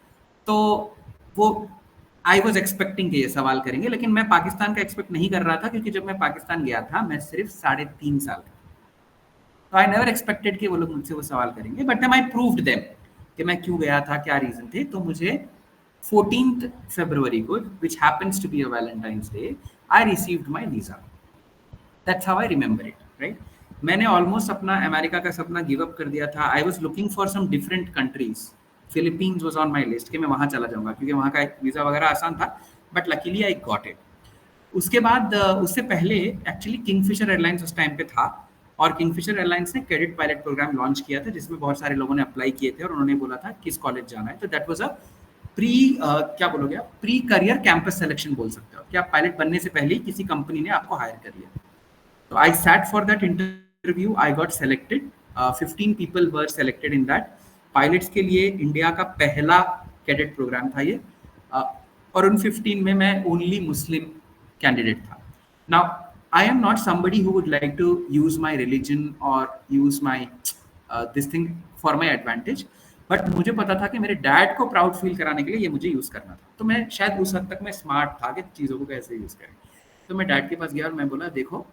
तो वो आई वॉज एक्सपेक्टिंग कि ये सवाल करेंगे, लेकिन मैं पाकिस्तान का एक्सपेक्ट नहीं कर रहा था, क्योंकि जब मैं पाकिस्तान गया था मैं सिर्फ 3.5 साल का, तो आई नेवर एक्सपेक्टेड कि वो लोग मुझसे वो सवाल करेंगे, बट आई प्रूव्ड देम कि मैं क्यों गया था, क्या रीजन थे। तो मुझे 14th फरवरी को, which happens to be a valentine's day, I received my visa. That's how I remember it, right. मैंने ऑलमोस्ट अपना अमेरिका का सपना गिव अप कर दिया था। I was looking for some different countries, Philippines was on my list कि मैं वहां चला जाऊंगा, क्योंकि वहां का वीजा वगैरह आसान था, but luckily I got it. उसके बाद उससे पहले एक्चुअली किंगफिशर एयरलाइंस उस टाइम पे था, और किंगफिशर एयरलाइंस ने कैडेट पायलट प्रोग्राम लॉन्च किया था, जिसमें बहुत सारे लोगों ने अप्लाई किए थे, और उन्होंने बोला था किस कॉलेज जाना है। तो दैट वाज अ प्री क्या बोलोगे आप, प्री करियर कैंपस सिलेक्शन बोल सकते हो, कि आप पायलट बनने से पहले ही किसी कंपनी ने आपको हायर कर लिया। So I sat for that interview. I got selected. 15 people were selected in that. Pilots के लिए इंडिया का पहला कैडेट प्रोग्राम था ये, और उन 15 में मैं ओनली मुस्लिम कैंडिडेट था। Now I am not somebody who would like to use my religion और use my this thing for my advantage, but मुझे पता था कि मेरे डैड को प्राउड फील कराने के लिए ये मुझे यूज करना था। तो मैं शायद उस हद तक मैं स्मार्ट था कि चीज़ों को कैसे यूज करें। तो मैं डैड के पास गया और मैं बोला, देखो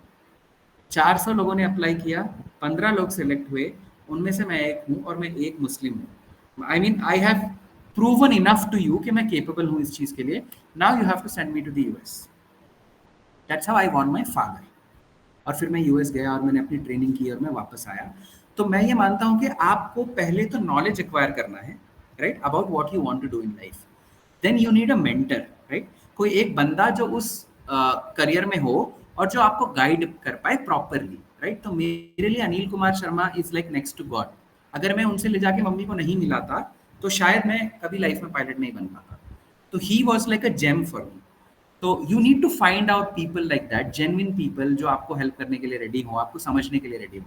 400 लोगों ने अप्लाई किया, 15 लोग सिलेक्ट हुए, उनमें से मैं एक हूँ, और मैं एक मुस्लिम हूँ। I mean I have proven enough to you कि मैं केपेबल हूँ इस चीज़ के लिए। Now you have to send me to the US. That's how I want my father. और फिर मैं यूएस गया और मैंने अपनी ट्रेनिंग की और मैं वापस आया। तो मैं ये मानता हूँ कि आपको पहले तो नॉलेज एक्वायर करना है, right, about what you want to do in life. Then you need a mentor, right. कोई एक बंदा जो उस करियर में हो और जो आपको गाइड कर पाए प्रॉपरली, राइट। तो मेरे लिए Anil Kumar Sharma is like next to God. अगर मैं उनसे ले जाके मम्मी को नहीं मिलाता तो शायद मैं कभी लाइफ में पायलट नहीं बन पाता। तो he was like a gem for me. तो you need to find out people like that, genuine people जो आपको हेल्प करने के लिए रेडी हो, आपको समझने के लिए रेडी हो।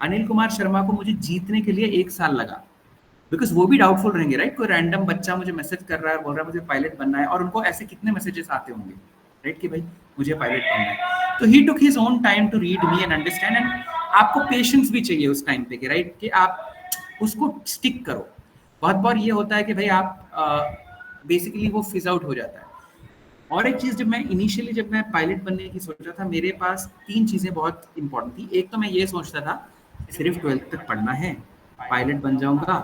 अनिल कुमार शर्मा को मुझे जीतने के लिए 1 साल लगा, बिकॉज वो भी डाउटफुल रहेंगे, राइट। कोई रैंडम बच्चा मुझे मैसेज कर रहा है, बोल रहा है मुझे पायलट बनना है, और उनको ऐसे कितने मैसेजेस आते होंगे, राइट, कि भाई मुझे पायलट बनना है। तो he took his own time to read me and understand, and आपको पेशेंस भी चाहिए उस टाइम पे, कि राइट, कि आप उसको स्टिक करो। बहुत बार ये होता है कि भाई आप बेसिकली वो फिज आउट हो जाता है। और एक चीज, जब मैं पायलट बनने की सोचा था, मेरे पास 3 चीजें बहुत इंपॉर्टेंट थी। एक तो मैं ये सोचता था सिर्फ 12th तक पढ़ना है, पायलट बन जाऊंगा,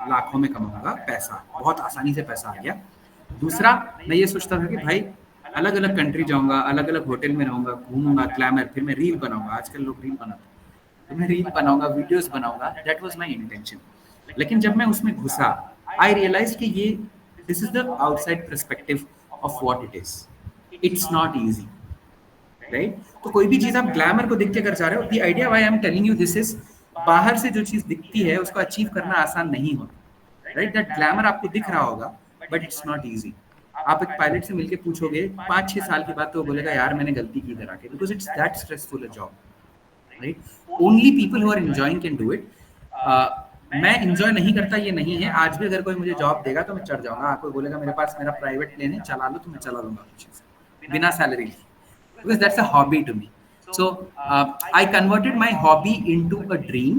लाखों में कमाऊंगा पैसा, बहुत आसानी से पैसा आ गया। दूसरा, मैं ये सोचता था कि भाई अलग अलग कंट्री जाऊंगा, अलग अलग होटल में रहूंगा, घूमूंगा, ग्लैमर, फिर मैं रील बनाऊंगा, आजकल लोग रील बनाते हैं, तो मैं रील बनाऊंगा, वीडियोस बनाऊंगा। That was my intention. लेकिन जब मैं उसमें घुसा, आई रियलाइज कि ये this is the outside perspective of what it is. It's not easy, right. तो कोई भी चीज आप ग्लैमर को देख के कर जा रहे हो, the idea why I am telling you this is, बाहर से जो चीज दिखती है उसको अचीव करना आसान नहीं होता, राइट। दैट ग्लैमर आपको दिख रहा होगा, बट इट्स नॉट इजी। आप एक पायलट से मिलके पूछोगे 5-6 साल के बाद, तो वो बोलेगा यार मैंने गलती की करा के, because it's that stressful a job, right. Only people who are enjoying can do it. मैं इंजॉय नहीं करता ये नहीं है। आज भी अगर कोई मुझे जॉब देगा तो मैं चढ़ जाऊंगा। कोई बोलेगा मेरे पास मेरा प्राइवेट प्लेन है, चला लो, तो मैं चला लूंगा बिना salary, because that's a hobby to me. So I converted my hobby into a dream.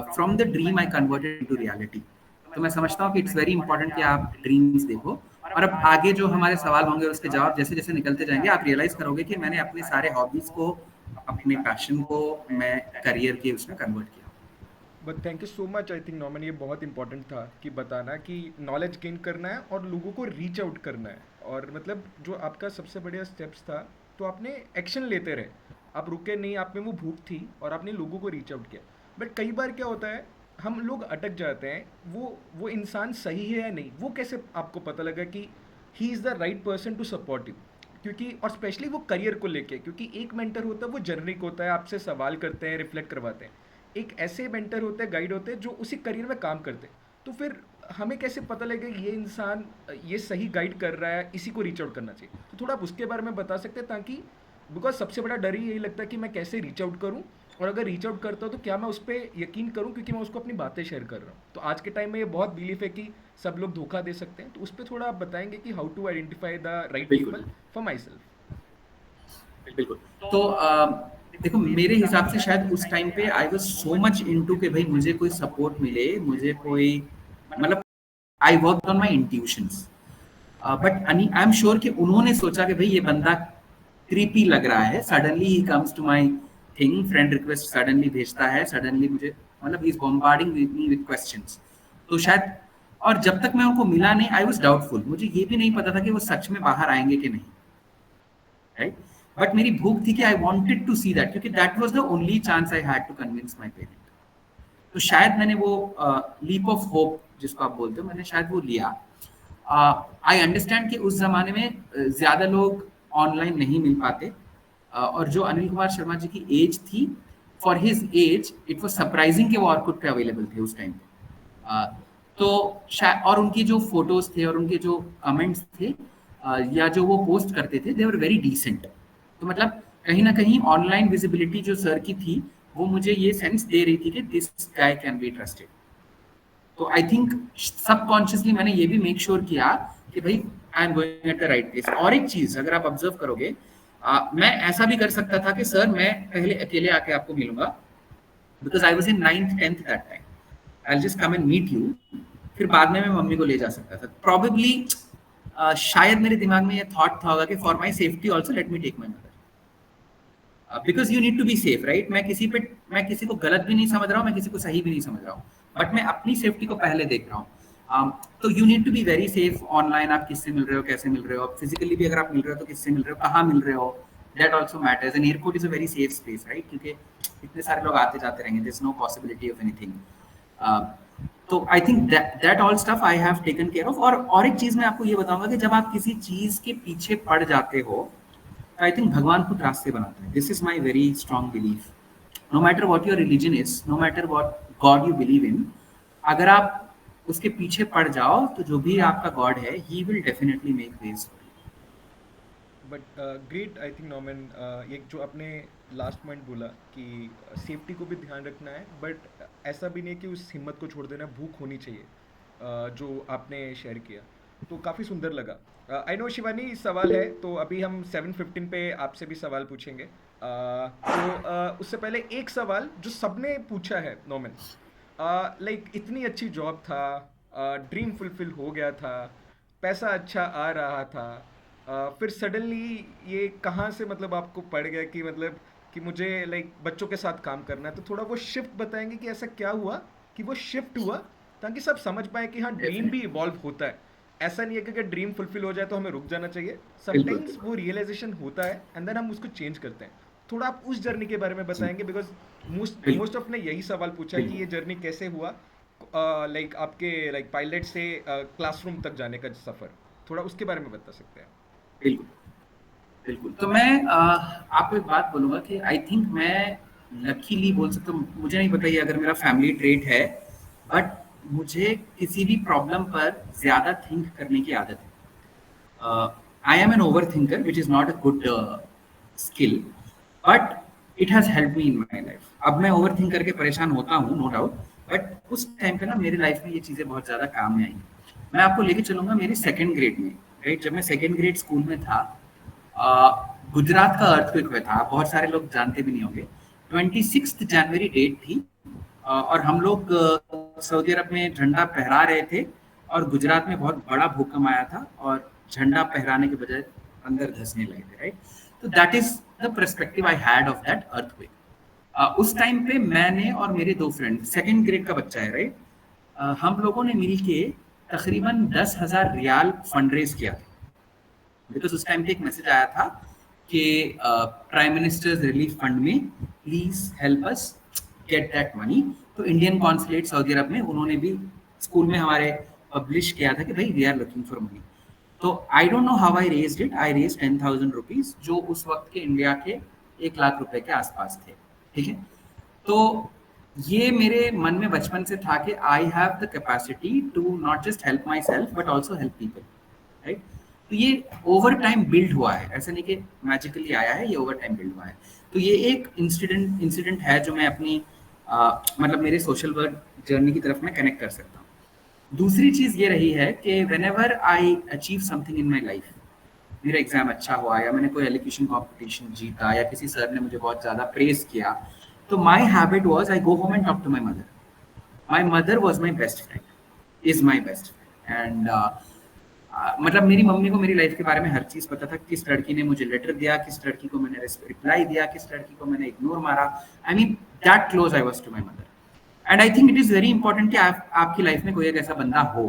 From the dream I converted into reality. तो मैं समझता हूँ कि इट्स वेरी इंपॉर्टेंट कि आप ड्रीम्स देखो, और अब आगे जो हमारे सवाल होंगे उसके जवाब जैसे जैसे निकलते जाएंगे, आप रियलाइज करोगे कि मैंने अपने सारे हॉबीज को, अपने पैशन को मैं करियर के उसमें कन्वर्ट किया। But thank you so much. I think Norman ये बहुत इंपॉर्टेंट था कि बताना कि नॉलेज गेन करना है और लोगों को रीच आउट करना है। और मतलब जो आपका सबसे बढ़िया स्टेप्स था, तो आपने एक्शन लेते रहे, आप रुके नहीं, आप में वो भूख थी और आपने लोगों को रीच आउट किया। बट कई बार क्या होता है, हम लोग अटक जाते हैं, वो इंसान सही है या नहीं, वो कैसे आपको पता लगा कि he is the right person to support you. क्योंकि और स्पेशली वो करियर को लेके, क्योंकि एक मेंटर होता है वो जेनरिक होता है, आपसे सवाल करते हैं, रिफ्लेक्ट करवाते हैं। एक ऐसे मेंटर होते हैं, गाइड होते हैं जो उसी करियर में काम करते हैं। तो फिर हमें कैसे पता लगेगा ये इंसान ये सही गाइड कर रहा है, इसी को रीच आउट करना चाहिए। तो थोड़ा आप उसके बारे में बता सकते हैं, ताकि बिकॉज सबसे बड़ा डर ही यही लगता है कि मैं कैसे रीच आउट करूं, और अगर रीच आउट करता हूं तो क्या मैं उस पर यकीन करूं, क्योंकि मैं उसको अपनी बातें शेयर कर रहा हूं। तो आज के टाइम में ये बहुत बिलीफ है कि सब लोग धोखा दे सकते हैं। तो उस पर थोड़ा आप बताएंगे कि how to identify the right बिल्कुल। People for myself. बिल्कुल। तो देखो मेरे हिसाब से शायद उस टाइम पे I was so much into कि भाई मुझे कोई सपोर्ट मिले, मुझे कोई मतलब I worked on my intuitions. But I am sure कि उन्होंने सोचा कि भाई ये बंदा क्रीपी लग रहा है, suddenly he comes to my thing, friend request suddenly भेजता है, सडनली मुझे मतलब he is bombarding me with questions. तो शायद, और जब तक मैं उनको मिला नहीं आई वाज डाउटफुल, मुझे ये भी नहीं पता था कि वो सच में बाहर आएंगे कि नहीं, राइट। बट मेरी भूख थी कि I wanted to see that, क्योंकि that was the only chance I had to convince my parent. तो शायद मैंने वो लीप ऑफ होप जिसको आप बोलते हो, मैंने शायद वो लिया। आई अंडरस्टैंड कि उस जमाने में ज्यादा लोग ऑनलाइन नहीं मिल पाते, और जो अनिल कुमार शर्मा जी की एज थी, for his age it was surprising कि वो ऑर्कुट पे अवेलेबल थे उस टाइम पे। तो शायद, और उनकी जो फोटोज थे और उनके जो कमेंट्स थे, या जो वो पोस्ट करते थे, दे वर वेरी डिसेंट। तो मतलब कहीं ना कहीं ऑनलाइन विजिबिलिटी जो सर की थी, वो मुझे ये सेंस दे रही थी कि this guy can be trusted. तो आई थिंक सबकॉन्शियसली मैंने ये भी मेक श्योर किया कि भाई I am going at the right place. और एक चीज अगर आप ऑब्जर्व करोगे, मैं ऐसा भी कर सकता था कि सर मैं पहले अकेले आके आपको मिलूंगा, because I was in 9th 10th that time, I just come and meet you, फिर बाद में मैं मम्मी को ले जा सकता था प्रॉबेबली। शायद मेरे दिमाग में ये थॉट था होगा कि for my safety also let me take my mother, because you need to be safe, right. मैं किसी को गलत भी नहीं समझ रहा हूँ, मैं किसी को सही भी नहीं समझ रहा हूँ, बट मैं अपनी सेफ्टी को पहले देख रहा हूँ। तो you need to be very safe online. आप किससे मिल रहे हो, कैसे मिल रहे हो, फिजिकली भी अगर आप मिल रहे हो तो किससे मिल रहे हो, कहाँ मिल रहे हो, that also matters. And airport is a very safe space, right, क्योंकि इतने सारे लोग आते जाते रहेंगे, there is no possibility of anything. तो I think that all stuff I have taken care of. और एक चीज मैं आपको ये बताऊंगा कि जब आप किसी चीज के पीछे पड़ जाते हो, आई थिंक भगवान खुद रास्ते बनाता है। This is my very strong belief. No matter what your religion is, no matter what God you believe in, अगर आप उसके पीछे पड़ जाओ तो जो भी आपका गॉड है, he will definitely make ways. But great, I think Noman, ये जो आपने लास्ट पॉइंट बोला कि सेफ्टी को भी ध्यान रखना है, बट ऐसा भी नहीं कि उस हिम्मत को छोड़ देना, भूख होनी चाहिए, जो आपने शेयर किया, तो काफ़ी सुंदर लगा। आई नो शिवानी, सवाल है तो अभी हम 7:15 पे आपसे भी सवाल पूछेंगे। उससे पहले एक सवाल जो सबने पूछा है नॉमन, लाइक इतनी अच्छी जॉब था, ड्रीम फुलफिल हो गया था, पैसा अच्छा आ रहा था, फिर सडनली ये कहाँ से मतलब आपको पड़ गया कि मतलब कि मुझे लाइक बच्चों के साथ काम करना है, तो थोड़ा वो शिफ्ट बताएंगे कि ऐसा क्या हुआ कि वो शिफ्ट हुआ, ताकि सब समझ पाए कि हाँ ड्रीम भी डेफिनेटली, इवॉल्व होता है। ऐसा नहीं है कि अगर ड्रीम फुलफिल हो जाए तो हमें रुक जाना चाहिए, बिल्कुल समटाइम्स बिल्कुल। वो रियलाइजेशन होता है एंड देन हम उसको चेंज करते हैं। थोड़ा आप उस जर्नी के बारे में जी, बताएंगे, बिकॉज मोस्ट बिल्कुल मोस्ट ऑफ ने यही सवाल पूछा कि ये बिल्कुल जर्नी कैसे हुआ, लाइक आपके लाइक पायलट से क्लासरूम तक जाने का सफ़र, थोड़ा उसके बारे में बता सकते हैं। बिल्कुल बिल्कुल। तो मैं आपको एक बात बोलूंगा कि आई थिंक मैं लकीली बोल सकता हूँ, मुझे नहीं पता ये अगर मेरा फैमिली ट्रेट है, बट मुझे किसी भी प्रॉब्लम पर ज्यादा थिंक करने की आदत है। I am an over thinker which is not a good skill, but it has help me in my life. अब मैं ओवर थिंक करके परेशान होता हूँ, नो डाउट, बट उस टाइम पे ना मेरी लाइफ में ये चीजें बहुत ज्यादा काम में आई। मैं आपको लेके चलूंगा मेरी सेकेंड ग्रेड में, राइट। जब मैं सेकेंड ग्रेड स्कूल में था, गुजरात का अर्थक्वेक हुआ था, बहुत सारे लोग जानते भी नहीं होंगे। 26 जनवरी डेट थी, और हम लोग सऊदी अरब में झंडा फहरा रहे थे, और गुजरात में बहुत बड़ा भूकंप आया था, और झंडा फहराने के बजाय अंदर धंसने लगे थे, राइट। तो that is the perspective I had of that earthquake. उस टाइम पे मैंने और मेरे दो फ्रेंड, सेकेंड ग्रेड का बच्चा है, राइट, हम लोगों ने मिलके तकरीबन 10,000 रियाल फंड रेज किया था। बिकॉज उस टाइम पे एक मैसेज आया था कि प्राइम मिनिस्टर्स रिलीफ फंड में please help us get that money. तो इंडियन कॉन्सुलेट सऊदी अरब में उन्होंने भी स्कूल में हमारे पब्लिश किया था कि भाई we are looking for money. तो I don't know how I raised it, I raise 10,000 rupees, जो उस वक्त के इंडिया के 1 लाख रुपए के आसपास थे, ठीक है। तो ये मेरे मन में बचपन से था कि I have the capacity to not just help myself but also help people, right. तो ये ओवर टाइम बिल्ड हुआ है, ऐसा नहीं कि मैजिकली आया है, ये ओवर टाइम बिल्ड हुआ है। तो ये एक इंसिडेंट है जो मैं अपनी मतलब मेरे सोशल वर्क जर्नी की तरफ मैं कनेक्ट कर सकता हूँ। दूसरी चीज ये रही है कि when ever I achieve something in my life, मेरा एग्जाम अच्छा हुआ या मैंने कोई एलोकेशन कंपटीशन जीता या किसी सर ने मुझे बहुत ज़्यादा प्रेज किया, तो my habit was I go home and talk to my mother. My mother was my best friend, is my best friend. And मतलब मेरी मम्मी को मेरी लाइफ के बारे में हर चीज़ पता था. किस लड़की ने मुझे लेटर दिया, किस लड़की को मैंने रिप्लाई दिया, किस लड़की को मैंने इग्नोर मारा. I mean that close I was to my mother. And I think it is very important कि आपकी लाइफ में कोई एक ऐसा बंदा हो,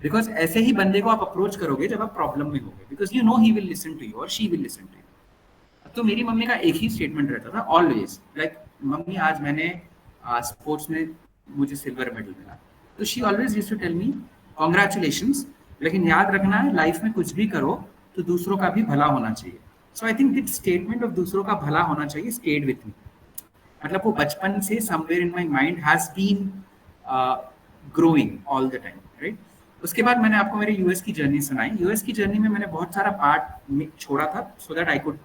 बिकॉज ऐसे ही बंदे को आप अप्रोच करोगे जब आप प्रॉब्लम में होगे, because you know he will listen to you और she will listen to you. तो मेरी मम्मी का एक ही स्टेटमेंट रहता था ऑलवेज, लाइक मम्मी आज मैंने स्पोर्ट्स में मुझे सिल्वर मेडल मिला, तो she always used to tell me congratulations, लेकिन याद रखना है लाइफ में कुछ भी करो तो दूसरों का भी भला होना चाहिए. So I think this statement of दूसरों का भला होना चाहिए स्टेड विथ मी. मतलब वो बचपन से somewhere in my mind has been growing all the time, right. उसके बाद मैंने आपको मेरे यूएस की जर्नी सुनाई. यूएस की जर्नी में मैंने बहुत सारा पार्ट छोड़ा था so that I could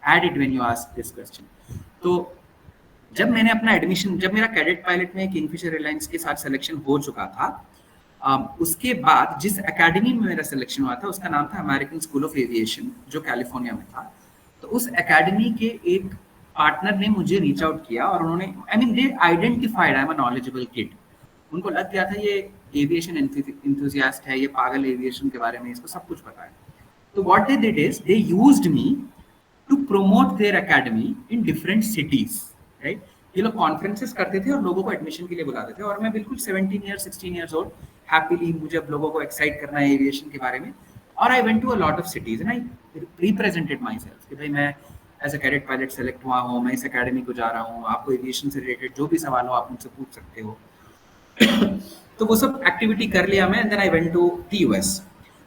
add it when you ask this question. तो जब मैंने अपना एडमिशन, जब मेरा कैडेट पायलट में किंगफिशर एयरलाइंस के साथ सिलेक्शन हो चुका था, उसके बाद जिस एकेडमी में मेरा सिलेक्शन हुआ था उसका नाम था अमेरिकन स्कूल ऑफ एविएशन, जो कैलिफोर्निया में था. तो उस एकेडमी के एक पार्टनर ने मुझे रीच आउट किया और उन्होंने, I mean they identified I am a knowledgeable kid. उनको लग गया था ये एविएशन एंथुसियास्ट है, ये पागल एविएशन के बारे में इसको सब कुछ पता है. तो what they did is they used me to promote their academy in different cities, right. ये लोग कॉन्फ्रेंसेस करते थे और लोगों को एडमिशन के लिए बुलाते थे, और मैं बिल्कुल 17 ईयर्स 16 ईयर्स ओल्ड हैप्पीली, मुझे अब लोगों को एक्साइट करना है एविएशन के बारे में, और I went to a lot of cities and I represented myself कि भाई मैं as a cadet pilot select हुआ हूँ, मैं इस अकेडमी को जा रहा हूँ, आपको एविएशन से रिलेटेड जो भी सवाल हो आप मुझसे पूछ सकते हो. तो वो सब एक्टिविटी कर लिया मैं, and then I went to the US.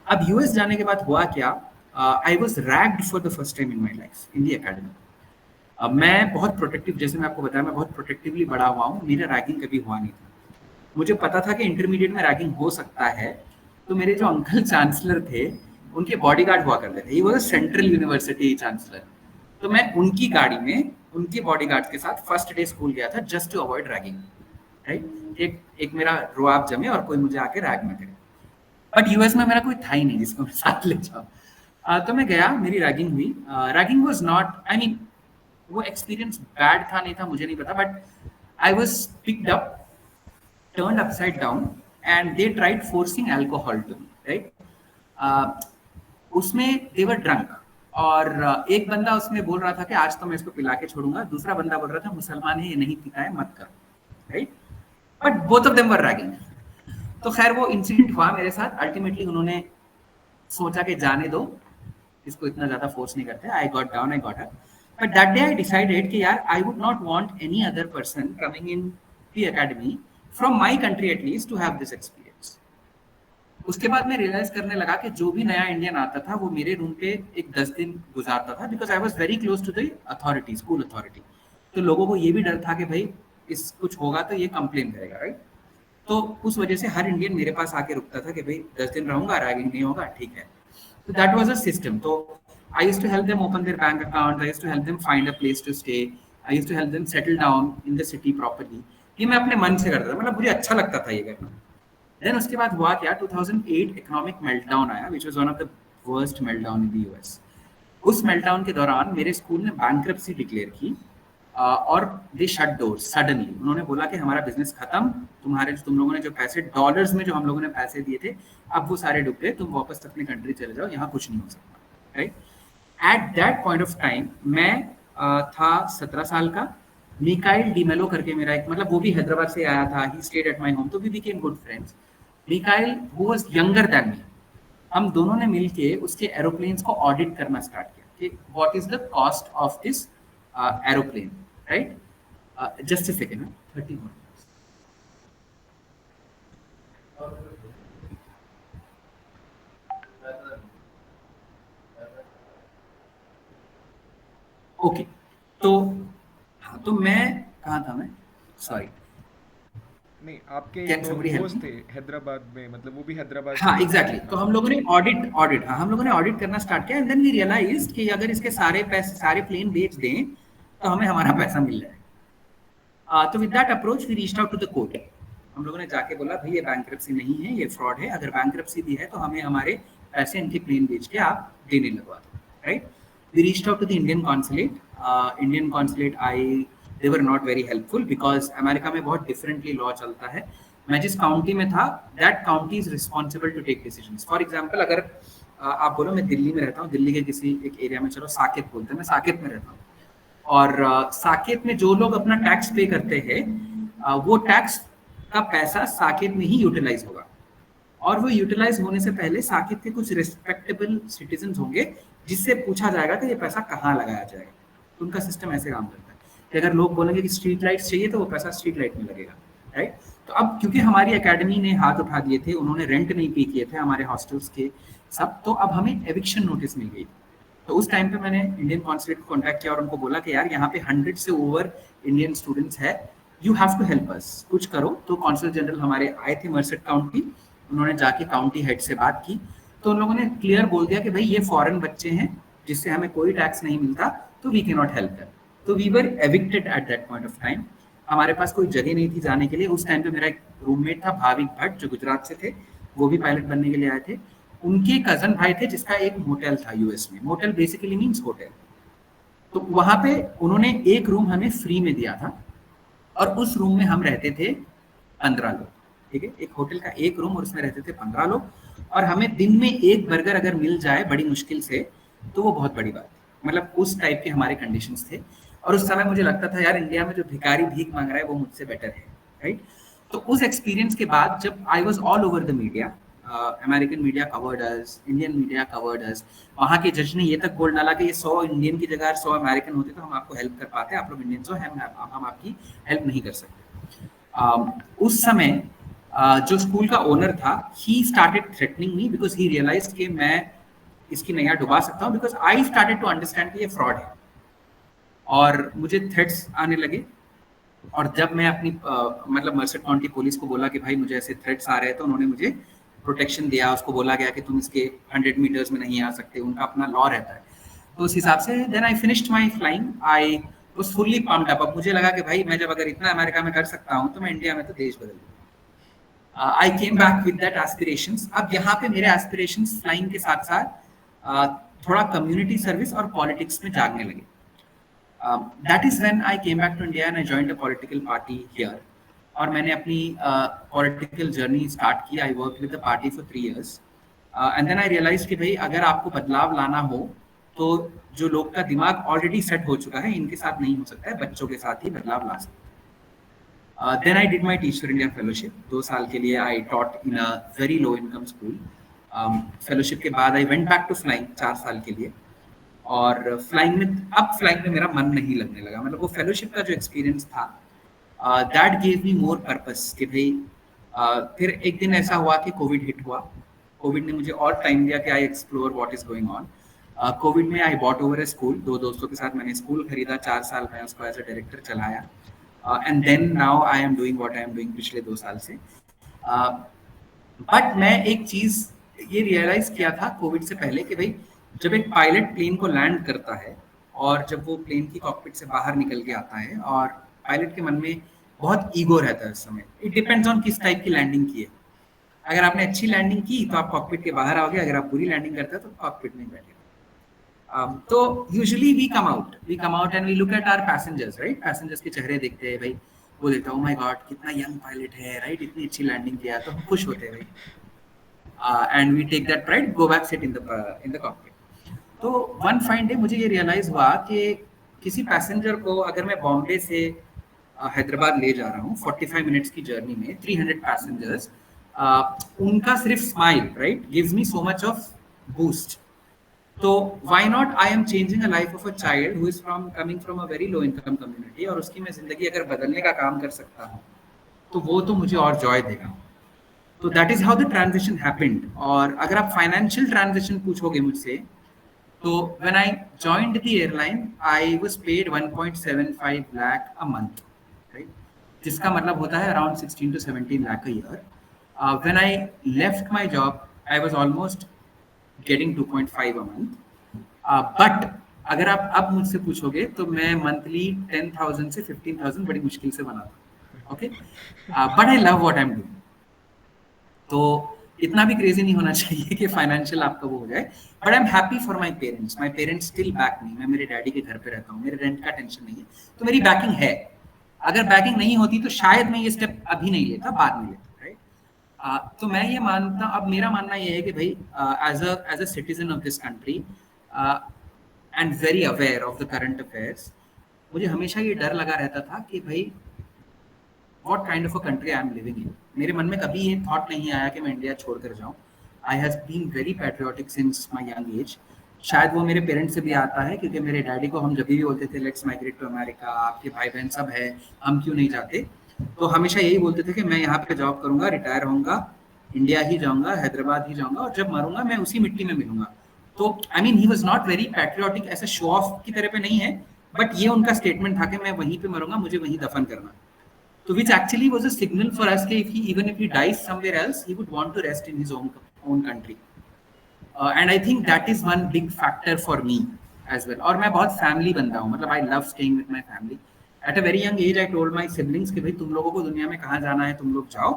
अब यूएस जाने के बाद हुआ क्या, I was ragged for the first time in my life in the academy. अब मैं बहुत प्रोटेक्टिव, जैसे मैं आपको बताया, मैं बहुत प्रोटेक्टिवली बड़ा हुआ हूँ, मेरा रैगिंग कभी हुआ नहीं था. मुझे पता था कि इंटरमीडिएट में रैगिंग हो सकता है, तो मेरे जो अंकल चांसलर थे उनके बॉडीगार्ड हुआ करते थे. He was a central university chancellor. तो मैं उनकी गाड़ी में उनके बॉडीगार्ड्स के साथ फर्स्ट डे स्कूल गया था just to avoid ragging, right. एक मेरा रुआब जमे और कोई मुझे आके रैग ना करे. बट यूएस में मेरा कोई था ही नहीं जिसको मैं साथ ले जाऊँ. तो मैं गया, मेरी रैगिंग हुई. Ragging was not, I mean वो एक्सपीरियंस बैड था नहीं था मुझे नहीं पता, but I was picked up, turned upside down and they tried forcing alcohol to me, right. उसमें they were drunk और एक बंदा उसमें बोल रहा था कि आज तो मैं इसको पिला के छोड़ूंगा, दूसरा बंदा बोल रहा था मुसलमान है ये नहीं पीता है मत करो, right. But both of them were ragging. तो खैर वो इंसिडेंट हुआ मेरे साथ. अल्टीमेटली उन्होंने सोचा कि जाने दो, इसको इतना ज्यादा फोर्स नहीं करते. I got down, I got up. But that day I decided कि यार I would not want any other person coming in the academy from my country at least to have this experience. उसके बाद मैं रियलाइज करने लगा कि जो भी नया इंडियन आता था वो मेरे रूम पे एक 10 दिन गुजारता था, because I was very close to the authority, school authority. तो लोगों को ये भी डर था कि भाई इस कुछ होगा तो ये कंप्लेन करेगा, राइट. तो उस वजह से हर इंडियन मेरे पास आके रुकता था कि भाई 10 दिन रहूंगा, रैगिंग नहीं होगा, ठीक है. तो दैट वाज अ सिस्टम. तो I used to help them open their bank account, I used to help them find a place to stay, I used to help them settle down in the city properly. ये मैं अपने मन से करता था, मतलब मुझे अच्छा लगता था ये करना. देन उसके बाद हुआ क्या, 2008 इकोनॉमिक मेल्टडाउन आया, which was one of the worst meltdown in the US. उस मेल्टडाउन के दौरान मेरे स्कूल ने बैंक्रप्सी डिक्लेयर की और दे शट डोर्स सडनली. उन्होंने बोला कि हमारा बिजनेस खत्म, तुम लोगों ने जो पैसे डॉलर्स में जो हम लोगों ने पैसे दिए थे अब वो सारे डूब गए, तुम वापस अपनी कंट्री चले जाओ, यहाँ कुछ नहीं हो सकता, right. Eight that point of time मैं था 17 साल का. मिकाइल डीमेलो करके मेरा एक, मतलब वो भी हैदराबाद से आया था, he stayed at my home, तो we became good friends. Mikail who was younger than me, हम दोनों ने मिलके उसके एरोप्लेन्स को ऑडिट करना स्टार्ट किया कि what is the cost of this aeroplane, right. Just a second, 30 minutes. Okay. तो हाँ, तो मैं कहाँ था मैं, सॉरी. नहीं, आपके Can somebody help दोस्त me? थे हैदराबाद में, मतलब वो भी हैदराबाद हाँ से. एग्जैक्टली. तो हम लोगों ने ऑडिट हाँ हम लोगों ने ऑडिट करना स्टार्ट किया. एंड देन वी रियलाइज्ड कि अगर इसके सारे पैसे, सारे प्लेन बेच दें तो हमें हमारा पैसा मिल जाए. तो with that approach we reached out to the court. हम लोगों ने जाके बोला भाई ये बैंक्रप्सी नहीं है, ये फ्रॉड है, अगर बैंक्रप्सी भी है तो हमें हमारे पैसे इनके प्लेन बेच के आप देने लगवा दो, right? We reached out to the Indian consulate. Indian consulate आई, they were not very helpful because America में बहुत डिफरेंटली लॉ चलता है. मैं जिस काउंटी में था, that county is responsible to take decisions. For example, अगर आप बोलो मैं दिल्ली में रहता हूँ, दिल्ली के किसी एक एरिया में, चलो साकेत बोलते हैं, मैं साकेत में रहता हूँ, और साकेत में जो लोग अपना टैक्स पे करते हैं, वो टैक्स का पैसा साकेत में ही यूटिलाइज होगा, और वो यूटिलाइज होने से पहले साकेत के कुछ रिस्पेक्टेबल सिटीजन होंगे जिससे पूछा जाएगा कि ये पैसा कहाँ लगाया जाएगा. तो उनका सिस्टम ऐसे काम करता है कि अगर लोग बोलेंगे कि स्ट्रीट लाइट्स चाहिए तो वो पैसा स्ट्रीट लाइट में लगेगा, राइट? तो अब क्योंकि हमारी एकेडमी ने हाथ उठा दिए थे, उन्होंने रेंट नहीं पे किए थे हमारे हॉस्टल्स के सब, तो अब हमें एविक्शन नोटिस मिल गई. तो उस टाइम पे मैंने इंडियन कॉन्सुलेट को कॉन्टैक्ट किया और उनको बोला कि यार यहाँ पे 100 से ओवर इंडियन स्टूडेंट्स है, you have to help us, कुछ करो. तो कॉन्सुल जनरल हमारे आए थे मर्सेट काउंटी, उन्होंने जाके काउंटी हेड से बात की, तो उन लोगों ने क्लियर बोल दिया कि भाई ये फॉरेन बच्चे हैं जिससे हमें कोई टैक्स नहीं मिलता, तो we can not help them. तो we were evicted at that point of time. हमारे पास कोई जगह नहीं थी जाने के लिए. उस टाइम पे मेरा एक रूममेट था भाविक भट्ट, जो गुजरात से थे, वो भी पायलट बनने के लिए आए थे. उनके कजन भाई थे जिसका एक मोटेल था यूएस में. Motel basically means hotel. तो वहां पे उन्होंने एक रूम हमें फ्री में दिया था, और उस रूम में हम रहते थे 15 लोग. ठीक है, एक होटल का एक रूम और उसमें रहते थे 15 लोग, और हमें दिन में एक बर्गर अगर मिल जाए बड़ी मुश्किल से, तो वो बहुत बड़ी बात है. मतलब उस टाइप के हमारे कंडीशंस थे. और उस समय मुझे लगता था यार इंडिया में जो भिखारी भीख मांग रहा है वो मुझसे बेटर है, राइट? तो उस एक्सपीरियंस के बाद जब I was all over the media, American media covered us, Indian media covered us, वहाँ के जज ने ये तक बोल डाला कि ये 100 इंडियन की जगह 100 अमेरिकन होते तो हम आपको हेल्प कर पाते, आप लोग इंडियंस हो, हम आपकी हेल्प नहीं कर सकते. उस समय जो स्कूल का ओनर था, he started threatening me because he realised कि मैं इसकी नैया डुबा सकता हूँ, because I started to understand कि ये फ्रॉड है, और मुझे थ्रेट्स आने लगे. और जब मैं अपनी मतलब मर्सेट काउंटी पुलिस को बोला कि भाई मुझे ऐसे थ्रेट्स आ रहे हैं, तो उन्होंने मुझे प्रोटेक्शन दिया. उसको बोला गया कि तुम इसके 100 मीटर्स में नहीं आ सकते, उनका अपना लॉ रहता है. तो उस हिसाब से then I finished my flying. I was fully pumped up. अब मुझे लगा कि भाई मैं जब अगर इतना अमेरिका में कर सकता हूँ तो मैं इंडिया में तो देश बदल दूँ. I came back with that aspirations. अब यहाँ पे मेरे एस्पिरेशंस फ्लाइंग के साथ साथ थोड़ा कम्युनिटी सर्विस और पॉलिटिक्स में जागने लगे. That is when I came back to India and I joined a political party here. और मैंने अपनी पॉलिटिकल जर्नी स्टार्ट की. I work with the party for 3 years. And then I realise कि भाई अगर आपको बदलाव लाना हो तो जो लोग का दिमाग ऑलरेडी सेट हो चुका है, इनके साथ नहीं हो सकता है, बच्चों के साथ ही बदलाव ला सकते हैं. Then I did my teach for India fellowship. 2 साल के लिए I taught in a very low income school. Fellowship के बाद I went back to flying 4 साल के लिए. और फ्लाइंग में मेरा मन नहीं लगने लगा. मतलब वो फेलोशिप का जो एक्सपीरियंस था, that gave me more purpose कि भाई फिर एक दिन ऐसा हुआ कि कोविड हिट हुआ. कोविड ने मुझे और टाइम दिया कि I explore what is going on. Covid में I bought over a school. 2 दोस्तों के साथ मैंने स्कूल खरीदा. 4 साल मैं उसको एज अ डायरेक्टर चलाया. And then now I am doing what I am doing पिछले 2 साल से. बट मैं एक चीज ये रियलाइज किया था कोविड से पहले कि भाई जब एक पायलट प्लेन को लैंड करता है और जब वो प्लेन की कॉकपिट से बाहर निकल के आता है, और पायलट के मन में बहुत ईगो रहता है उस समय. इट डिपेंड्स ऑन किस टाइप की लैंडिंग की है. अगर आपने अच्छी लैंडिंग की तो आप कॉकपिट के बाहर आओगे, अगर आप बुरी लैंडिंग करते हो तो कॉकपिट में बैठे. तो usually we come out and we look at our passengers, right? Passengers के चेहरे देखते हैं भाई. वो देखता है ओ माय गॉड कितना यंग पायलट है, राइट? इतनी अच्छी लैंडिंग किया, तो हम खुश होते हैं भाई. And we take that pride, go back sit in the cockpit. तो वन फाइन डे मुझे ये रियलाइज हुआ कि किसी पैसेंजर को अगर मैं बॉम्बे से हैदराबाद ले जा रहा हूँ 45 मिनट्स की जर्नी में, 300 पैसेंजर्स, उनका सिर्फ smile, right, gives me so much of boost. तो why not I am changing a life of a child who is coming from a very low income community, और उसकी मैं जिंदगी अगर बदलने का काम कर सकता हूँ तो वो तो मुझे और जॉय देगा. तो that is how the transition happened. और अगर आप फाइनेंशियल ट्रांजिशन पूछोगे मुझसे, तो when I joined the airline, I was paid 1.75 lakh a month, right? जिसका मतलब होता है around 16 to 17 lakh a year. When I left my job, I was almost getting 2.5 a month. But अगर आप अब मुझसे पूछोगे तो मैं monthly 10,000 से 15,000 बड़ी मुश्किल से बनाता हूँ, okay? But I love what I'm doing. तो इतना भी क्रेजी नहीं होना चाहिए कि फाइनेंशियल आपका वो हो जाए, but I am happy for my parents still back मी। मैं मेरे डैडी के घर पे रहता हूँ, मेरे रेंट का टेंशन नहीं है, तो मेरी बैकिंग है। अगर बैकिंग नहीं होती तो शायद मैं ये स्टेप अभी नहीं लेता, बाद में लेता, राइट। तो मैं ये मानता, अब मेरा मानना ये है कि भाई as a citizen of this country and very aware of the current affairs, मुझे हमेशा ये डर लगा रहता था कि भाई what kind of a country I am living in. मेरे मन में कभी ये थॉट नहीं आया कि मैं इंडिया छोड़कर जाऊं। I has been very patriotic since my young age. शायद वो मेरे पेरेंट्स से भी आता है, क्योंकि मेरे डैडी को हम जब भी बोलते थे लेट्स माइग्रेट टू अमेरिका, आपके भाई बहन सब है, हम क्यों नहीं जाते, तो हमेशा यही बोलते थे कि मैं यहाँ पे जॉब करूंगा, रिटायर होऊंगा, इंडिया ही जाऊंगा, हैदराबाद ही जाऊंगा, और जब मरूंगा मैं उसी मिट्टी में मिलूंगा। तो I mean he was not very patriotic, ऐसे शो ऑफ की तरह पे नहीं है, बट ये उनका स्टेटमेंट था कि मैं वहीं पे मरूंगा, मुझे वहीं दफन करना। So which actually was a signal for us that even if he dies somewhere else, he would want to rest in his own country. And I think that is one big factor for me as well. और मैं बहुत family बंदा हूँ, मतलब I love staying with my family. At a very young age, I told my siblings कि भाई तुम लोगों को दुनिया में कहाँ जाना है तुम लोग जाओ.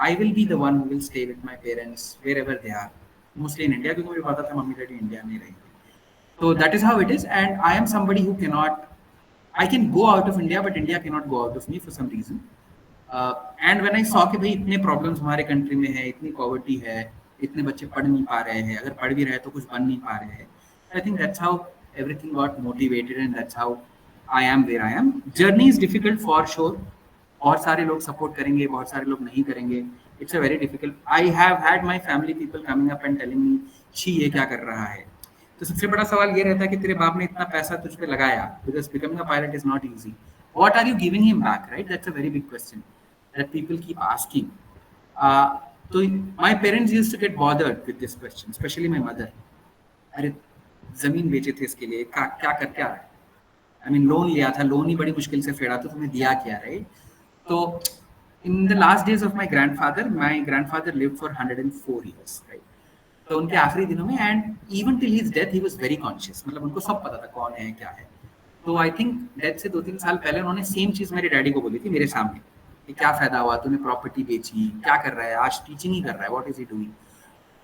I will be the one who will stay with my parents wherever they are. Mostly in India, क्योंकि मुझे पता था मम्मी डैडी इंडिया में रहेंगे. So that is how it is, and I am somebody who cannot. I can go out of India, but India cannot go out of me for some reason. And when I saw कि भाई इतने problems हमारे country में है, इतनी poverty है, इतने बच्चे पढ़ नहीं पा रहे हैं, अगर पढ़ भी रहे तो कुछ बन नहीं पा रहे हैं. I think that's how everything got motivated, and that's how I am where I am. Journey is difficult for sure. बहुत सारे लोग support करेंगे, बहुत सारे लोग नहीं करेंगे. It's a very difficult. I have had my family people coming up and telling me, छी ये क्या कर रहा है. तो सबसे बड़ा सवाल ये रहता है कि तेरे बाप ने इतना पैसा तुझ पे लगाया, because becoming a pilot is not easy. What are you giving him back, right? That's a very big question that people keep asking. So my parents used to get bothered with this question, especially my mother. अरे जमीन बेचे थे इसके लिए, क्या कर क्या रहा है? I mean लोन लिया था, लोन ही बड़ी मुश्किल से फेड़ा, तो तुम्हें दिया क्या, right? तो in the last days of my grandfather lived for 104 years, right? तो उनके आखिरी दिनों में, and even till his death he was very conscious, मतलब उनको सब पता था कौन है क्या है. तो आई थिंक डेथ से 2-3 साल पहले उन्होंने सेम चीज मेरे डैडी को बोली थी मेरे सामने कि क्या फायदा हुआ, तूने प्रॉपर्टी बेची, क्या कर रहा है, आज टीचिंग ही कर रहा है, व्हाट इज ही डूइंग.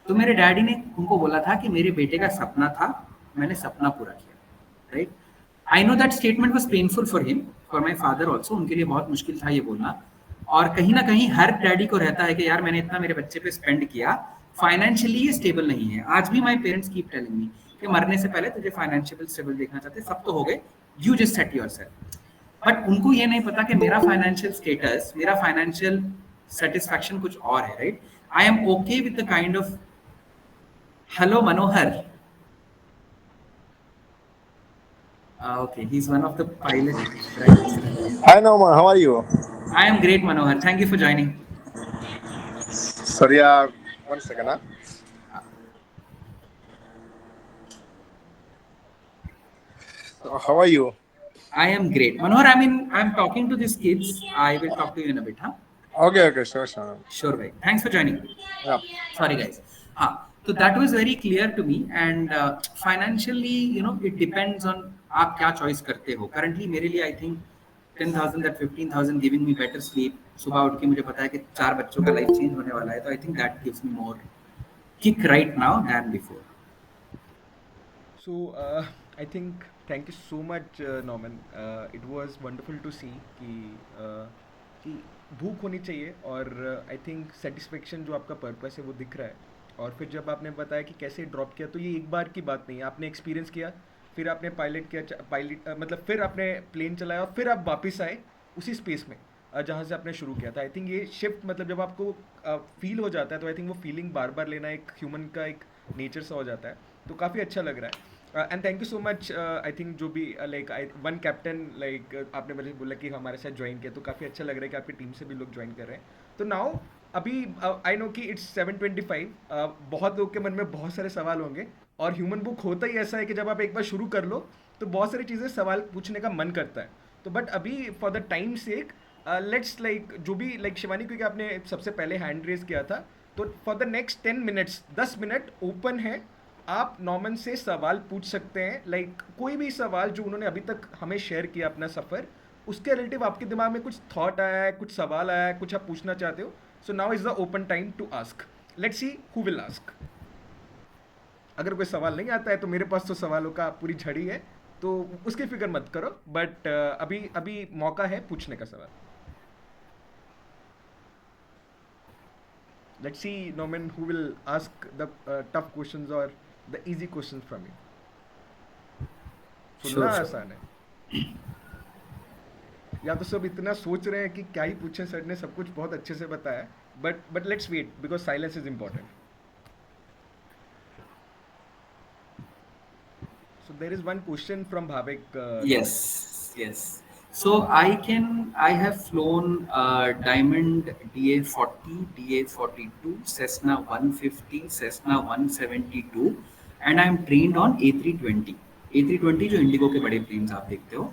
तो मेरे डैडी ने उनको बोला था कि मेरे बेटे का सपना था, मैंने सपना पूरा किया, right. I know that statement was painful for him, for my father also, उनके लिए बहुत मुश्किल था ये बोलना. और कहीं ना कहीं हर डैडी को रहता है कि यार मैंने इतना मेरे बच्चे पे स्पेंड किया, फाइनेंशियली ये स्टेबल नहीं है. आज भी my parents keep telling me कि मरने से पहले तुझे फाइनेंशियल स्टेबल देखना चाहते, सब तो हो गए, you just set yourself. But उनको ये नहीं पता कि मेरा फाइनेंशियल स्टेटस, मेरा फाइनेंशियल सेटिस्फैक्शन कुछ और है, right. I am okay with the kind of, hello Manohar, okay, he's one of the pilots, right? Hi Norman, how are you? I am great, Manohar. Thank you for joining. Sorry, 1 second. How are you? I am great. Manohar, I mean, I'm talking to these kids. I will talk to you in a bit, huh? Okay, sure. Sure, bhai. Thanks for joining. Yeah. Sorry, guys. So that was very clear to me. And financially, it depends on आप क्या choice करते हो. Currently, मेरे लिए I think 10,000 that 15,000 giving me better sleep. सुबह उठ के मुझे पता है कि 4 बच्चों का life change होने वाला है. तो I think that gives me more kick right now than before. So I think thank you so much, Norman. It was wonderful to see कि भूख होनी चाहिए, और आई थिंक सेटिस्फेक्शन जो आपका पर्पस है वो दिख रहा है. और फिर जब आपने बताया कि कैसे ड्रॉप किया, तो ये एक बार की बात नहीं है, आपने एक्सपीरियंस किया, फिर आपने मतलब फिर आपने प्लेन चलाया, और फिर आप वापस आए उसी स्पेस में जहाँ से आपने शुरू किया था. आई थिंक ये शिफ्ट, मतलब जब आपको फील हो जाता है, तो आई थिंक वो फीलिंग बार बार लेना एक ह्यूमन का एक नेचर सा हो जाता है. तो काफ़ी अच्छा लग रहा है. And thank you so much. I think जो भी लाइक वन कैप्टन, लाइक आपने मुझे बोला कि हमारे साथ ज्वाइन किया, तो काफ़ी अच्छा लग रहा है कि आपकी टीम से भी लोग ज्वाइन कर रहे हैं. तो नाउ अभी आई नो कि इट्स 7:25. बहुत लोग के मन में बहुत सारे सवाल होंगे, और ह्यूमन बुक होता ही ऐसा है कि जब आप एक बार शुरू कर लो तो बहुत सारी चीज़ें सवाल पूछने का मन करता है. तो बट अभी for the time sake let's like जो भी लाइक शिवानी, क्योंकि आपने सबसे पहले हैंड रेज किया था, तो for the next 10 minutes 10 minute open है. आप नॉर्मन से सवाल पूछ सकते हैं, लाइक कोई भी सवाल जो उन्होंने अभी तक हमें शेयर किया अपना सफ़र, उसके रिलेटिव आपके दिमाग में कुछ थॉट आया है, कुछ सवाल आया है, कुछ आप पूछना चाहते हो. So now is the open time to ask. Let's see who will ask. अगर कोई सवाल नहीं आता है तो मेरे पास तो सवालों का पूरी झड़ी है, तो उसकी फिक्र मत करो. बट अभी अभी मौका है पूछने का सवाल. Let's see Noman who will ask the tough questions और the easy questions from you. सुनना श्योर श्योर. आसान है, या तो सब इतना सोच रहे हैं कि क्या ही पूछें, सर ने सब कुछ बहुत अच्छे से बताया. But let's wait because silence is important. So there is one question from Bhavik. Yes, yes. So I have flown Diamond DA40, DA42, Cessna 150, Cessna 172, and I am trained on A320. A320 जो इंडिगो के बड़े planes आप देखते हो,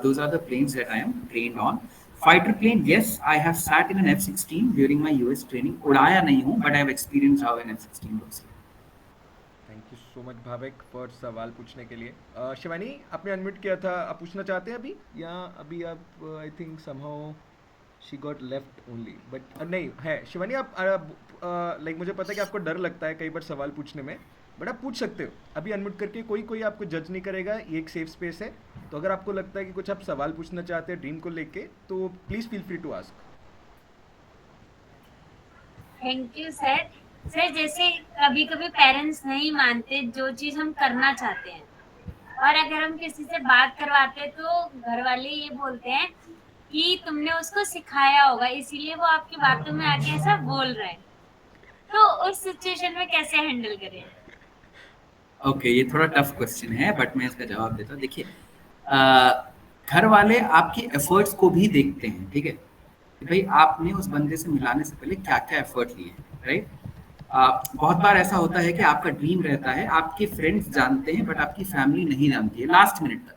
those are the planes that I am trained on. Fighter plane, yes, I have sat in an F-16 during my US training. उड़ाया नहीं हूँ, but I have experienced how an F-16 looks like. Thank you so much Bhavik for सवाल पूछने के लिए. शिवानी, आपने अनम्यूट किया था, आप पूछना चाहते हैं अभी, या अभी आप I think somehow she got left only. But नहीं है शिवानी, आप लाइक मुझे पता है कि आपको डर लगता है कई बार सवाल पूछने में, बट आप पूछ सकते हो अभी अनम्यूट करके. कोई आपको जज नहीं करेगा, ये एक सेफ स्पेस है. तो अगर आपको लगता है कि कुछ आप सवाल पूछना चाहते हैं ड्रीम को लेके, तो please feel free to ask. Thank you sir. Sir जैसे कभी कभी पेरेंट्स नहीं मानते जो चीज हम करना चाहते हैं, और अगर हम किसी से बात करवाते हैं तो घर वाले ये बोलते हैं कि तुमने उसको सिखाया होगा इसीलिए वो आपकी बातों में आके ऐसा बोल रहे हैं. तो उस सिचुएशन में कैसे हैंडल करें? ओके, ये थोड़ा टफ क्वेश्चन है, बट मैं इसका जवाब देता हूँ. देखिए, घर वाले आपके एफर्ट्स को भी देखते हैं, ठीक है, कि भाई आपने उस बंदे से मिलाने से पहले क्या क्या एफर्ट लिए, राइट. बहुत बार ऐसा होता है कि आपका ड्रीम रहता है, आपके फ्रेंड्स जानते हैं बट आपकी फैमिली नहीं जानती है लास्ट मिनट तक.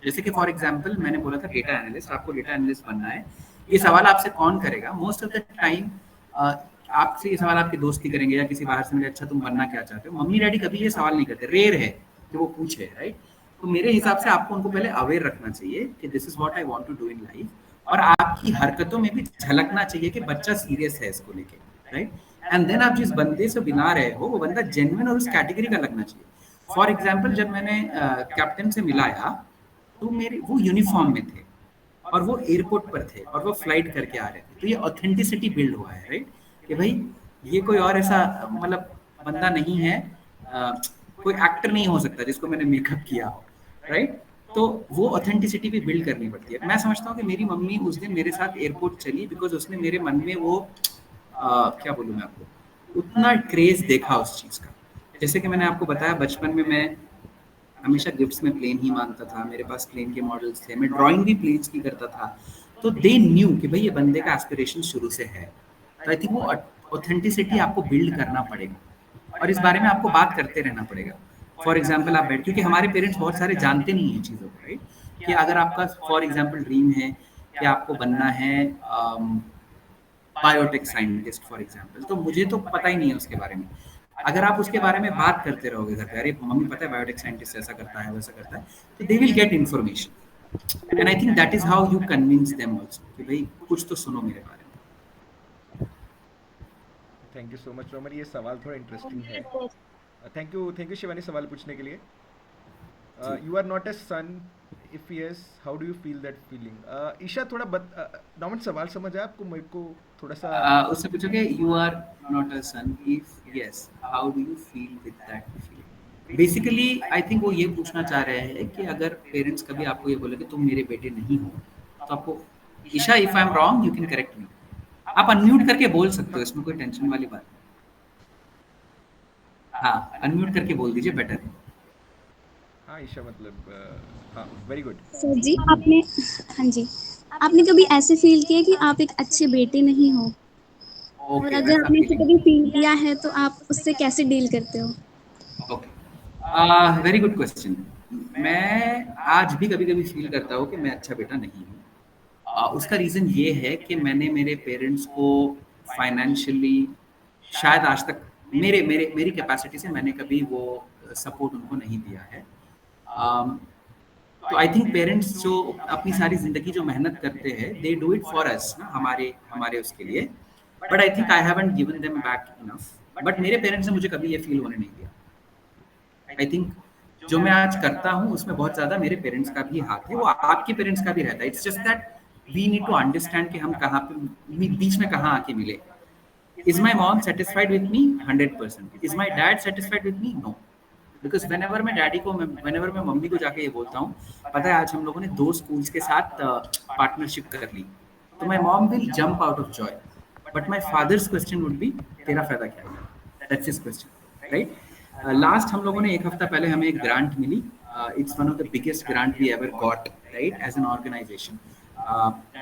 जैसे कि फॉर एग्जांपल मैंने बोला था डेटा एनालिस्ट, आपको डेटा एनालिस्ट बनना है. ये सवाल आपसे कौन करेगा? मोस्ट ऑफ द टाइम आपसे ये सवाल आपके दोस्त ही करेंगे, या किसी बाहर से मिले, अच्छा तुम बनना क्या चाहते हो. मम्मी डैडी कभी ये सवाल नहीं करते, रेयर है कि वो पूछे, राइट. तो मेरे हिसाब से आपको उनको पहले अवेयर रखना चाहिए कि this is what I want to do in life, और आपकी हरकतों में भी झलकना चाहिए कि बच्चा सीरियस है इसको लेके, राइट. एंड देन आप जिस बंदे से मिला रहे हो वो बंदा जेन्युइन और उस कैटेगरी का लगना चाहिए. फॉर एग्जाम्पल, जब मैंने कैप्टन से मिलाया तो मेरे वो यूनिफॉर्म में थे और वो एयरपोर्ट पर थे और वो फ्लाइट करके आ रहे थे. तो ये ऑथेंटिसिटी बिल्ड हुआ है, राइट, कि भाई ये कोई और ऐसा मतलब बंदा नहीं है, कोई एक्टर नहीं हो सकता जिसको मैंने मेकअप किया हो, राइट. तो वो ऑथेंटिसिटी भी बिल्ड करनी पड़ती है. मैं समझता हूँ कि मेरी मम्मी उस दिन मेरे साथ एयरपोर्ट चली बिकॉज उसने मेरे मन में वो क्या बोलूँ मैं आपको, उतना क्रेज देखा उस चीज़ का. जैसे कि मैंने आपको बताया, बचपन में मैं हमेशा गिफ्ट्स में प्लेन ही मांगता था, मेरे पास प्लेन के मॉडल्स थे, मैं ड्राइंग भी प्लेन्स की करता था. तो दे न्यू कि भाई ये बंदे का एस्पिरेशन शुरू से है. तो आई थिंक वो ऑथेंटिसिटी आपको बिल्ड करना पड़ेगा और इस बारे में आपको बात करते रहना पड़ेगा. फॉर एग्जाम्पल, आप बैठ, क्योंकि हमारे पेरेंट्स बहुत सारे जानते नहीं हैं चीज़ों को, राइट, कि अगर आपका फॉर एग्जाम्पल ड्रीम है कि आपको बनना है बायोटेक साइंटिस्ट फॉर एग्जाम्पल, तो मुझे तो पता ही नहीं है उसके बारे में. अगर आप उसके बारे में बात करते रहोगे घर पे, अरे मम्मी पता है बायोटेक साइंटिस्ट ऐसा करता है वैसा करता है, तो they will get information. And I think that is how you convince them also कि भाई कुछ तो सुनो मेरे बारे में. Thank you so much Roman, ये सवाल थोड़ा इंटरेस्टिंग है. थैंक यू शिवानी सवाल पूछने के लिए. You are not a son, if yes how do you feel that feeling. Isha थोड़ा नॉर्मल सवाल समझ आया आपको? मेरे को थोड़ा सा उससे पूछोगे you are not a son, if yes how do you feel with that feeling. Basically I think वो ये पूछना चाह रहे हैं कि अगर पेरेंट्स कभी आपको ये बोले कि तुम मेरे बेटे नहीं हो, तो आपको, Isha if I am wrong you can correct me, आप अनम्यूट करके बोल सकते हो, इसमें कोई टेंशन वाली बात नहीं. हाँ, अनम्यूट करके बोल दीजिए, बेटर है. हाँ ईशा, मतलब हाँ, वेरी गुड. सर जी आपने, हाँ जी, आपने कभी ऐसे फील किया कि आप एक अच्छे बेटे नहीं हो, और ओके, अगर आपने इसे कभी फील किया है तो आप उससे कैसे डील करते हो? Okay, very good question. मैं आज भी कभी कभी फील करता हूँ कि मैं अच्छा बेटा नहीं हूँ. उसका रीज़न ये है कि मैंने मेरे पेरेंट्स को फाइनेंशियली शायद आज तक मेरे मेरे मेरी कैपेसिटी से मैंने कभी वो सपोर्ट उनको नहीं दिया है. तो आई थिंक पेरेंट्स जो अपनी सारी ज़िंदगी जो मेहनत करते हैं, they do it for us ना, हमारे हमारे उसके लिए. But I think I haven't given them back enough. But मेरे पेरेंट्स ने मुझे कभी ये फील होने नहीं दिया। आई थिंक जो मैं आज करता हूँ उसमें बहुत ज्यादा मेरे पेरेंट्स का भी हाथ है, वो आपके पेरेंट्स का भी रहता है। It's just that we need to understand कि हम कहाँ पे बीच में कहाँ आके मिले। Is my mom satisfied with me? 100%। Is my dad satisfied with me? No. Because whenever मैं डैडी को, वेनेवर मैं मम्मी को जाके ये बोलता हूँ, पता है आज हम लोगों ने 2 स्कूल्स के साथ पार्टनरशिप कर ली, तो my mom will jump out of joy. But my father's question would be, तेरा फायदा क्या है? That's his question, right? Last हम लोगों ने एक हफ्ता पहले हमें एक ग्रांट मिली। It's one of the biggest grant we ever got, right, as an organisation.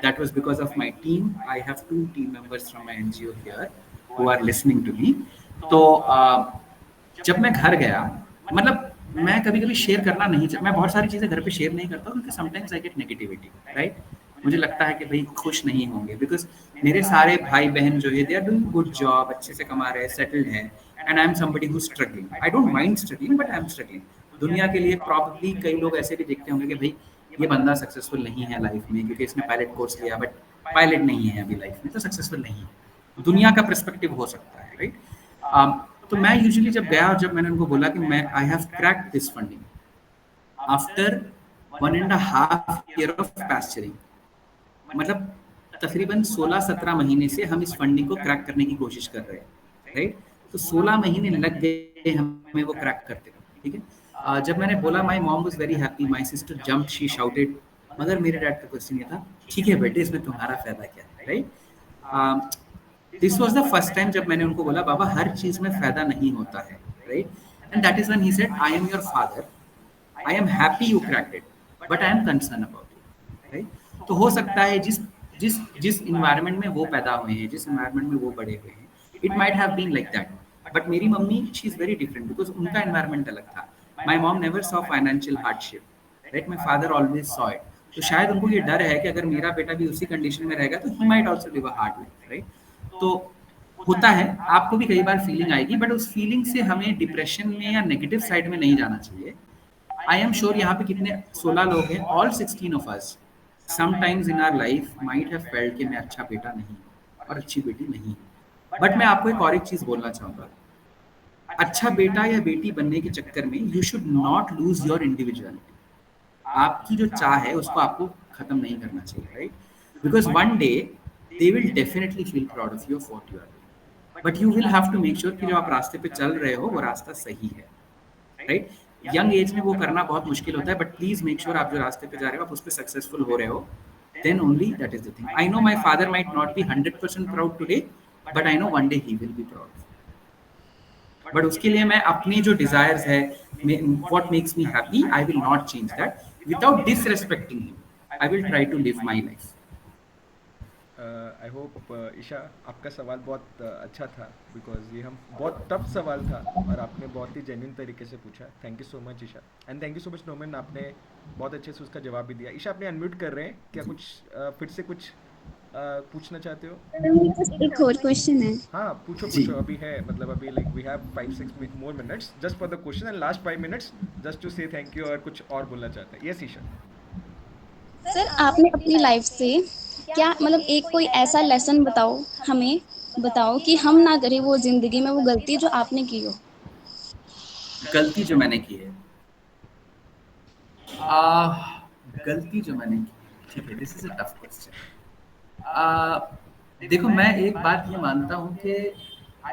That was because of my team. I have 2 team members from my NGO here who are listening to me. तो जब मैं घर गया, मतलब मैं कभी कभी शेयर करना नहीं चाहता, मैं बहुत सारी चीज़ें घर पे शेयर नहीं करता क्योंकि sometimes I get negativity, right? मुझे लगता है कि भाई खुश नहीं होंगे, बिकॉज मेरे सारे भाई बहन जो है they are doing good job, अच्छे से कमा रहे हैं, सेटल्ड हैं, and I am somebody who struggling. I don't mind struggling, but I am struggling. दुनिया के लिए प्रॉब्ली कई लोग ऐसे भी देखते होंगे कि भाई ये बंदा सक्सेसफुल नहीं है लाइफ में क्योंकि इसने पायलट कोर्स लिया, बट पायलट नहीं है अभी लाइफ में, तो सक्सेसफुल नहीं है। दुनिया का पर्सपेक्टिव हो सकता है, राइट? तो मैं यूजुअली जब गया और जब मैंने उनको बोला कि मैं I have cracked this funding after 1.5 year of pasturing, मतलब तकरीबन 16-17 महीने से हम इस फंडिंग को क्रैक करने की कोशिश कर रहे हैं, राइट? तो 16 महीने लग गए हमें वो क्रैक करते, ठीक है? जब मैंने बोला, my mom was very happy, my sister jumped, she shouted, मगर मेरे डैड का क्वेश्चन ये था, ठीक है बेटे, इसमें तुम्हारा फायदा क्या है, right? This was the first time जब मैंने उनको बोला, बाबा हर चीज में फायदा नहीं होता है, right? And that is when he said, I am your father, I am happy you cracked it, but I am concern about it, right? तो हो सकता है जिस जिस जिस इन्वायरमेंट में वो पैदा हुए हैं, जिस इन्वायरमेंट में वो बड़े हुए हैं, it might have been like that, but मेरी मम्मी, she is very different because उनका इन्वायरमेंट अलग था। My mom never saw financial hardship, right? My father always saw it. तो शायद उनको ये डर है कि अगर मेरा बेटा भी उसी कंडीशन में रहेगा तो he might also live a hard life, right? तो होता है, आपको भी कई बार फीलिंग आएगी, बट उस फीलिंग से हमें डिप्रेशन में या नेगेटिव साइड में नहीं जाना चाहिए। आई एम श्योर यहाँ पे कितने 16 लोग हैं, all 16 of us sometimes in our life might have felt कि मैं अच्छा बेटा नहीं हूँ और अच्छी बेटी नहीं हूँ। बट मैं आपको एक और एक चीज बोलना चाहूंगा, अच्छा बेटा या बेटी बनने के चक्कर में you should not lose your individuality. आपकी जो चाह है उसको आपको खत्म नहीं करना चाहिए, right? Because one day they will definitely feel proud of you for what you are, but you will have to make sure कि जो आप रास्ते पे चल रहे हो वो रास्ता सही है, राइट? यंग एज में वो करना बहुत मुश्किल होता है, बट प्लीज मेक श्योर आप जो रास्ते पे जा रहे हो आप उस पर सक्सेसफुल हो रहे हो, then only that is the thing. I know my father might not be 100% proud today, but I know one day he will be proud. But उसके लिए मैं अपनी जो डिजायर्स है, what makes me happy, I will not change that without disrespecting him. I will try to live my life. I hope Isha, आपका सवाल बहुत अच्छा था बिकॉज ये हम बहुत टफ सवाल था और आपने बहुत ही जेन्युइन तरीके से पूछा। Thank you so much Isha, and thank you so much Noman, आपने बहुत अच्छे से उसका जवाब भी दिया। ईशा, आपने अनम्यूट कर रहे हैं क्या? कुछ फिर से कुछ पूछना चाहते हो? मेरे पास एक और क्वेश्चन है। हाँ, पूछो जी। पूछो, अभी है, मतलब अभी like we have 5-6 more minutes just for the question and last 5 minutes just to say thank you और कुछ और बोलना चाहते हैं। यस ईशा। सर, आपने अपनी लाइफ से क्या मतलब एक कोई ऐसा लेसन बताओ, हमें बताओ कि हम ना करें वो जिंदगी में वो गलती जो आपने की हो। गलती जो मैंने की है, आ, गलती जो मैंने की, ठीक है, this is a tough question. देखो, मैं एक बात ये मानता हूँ कि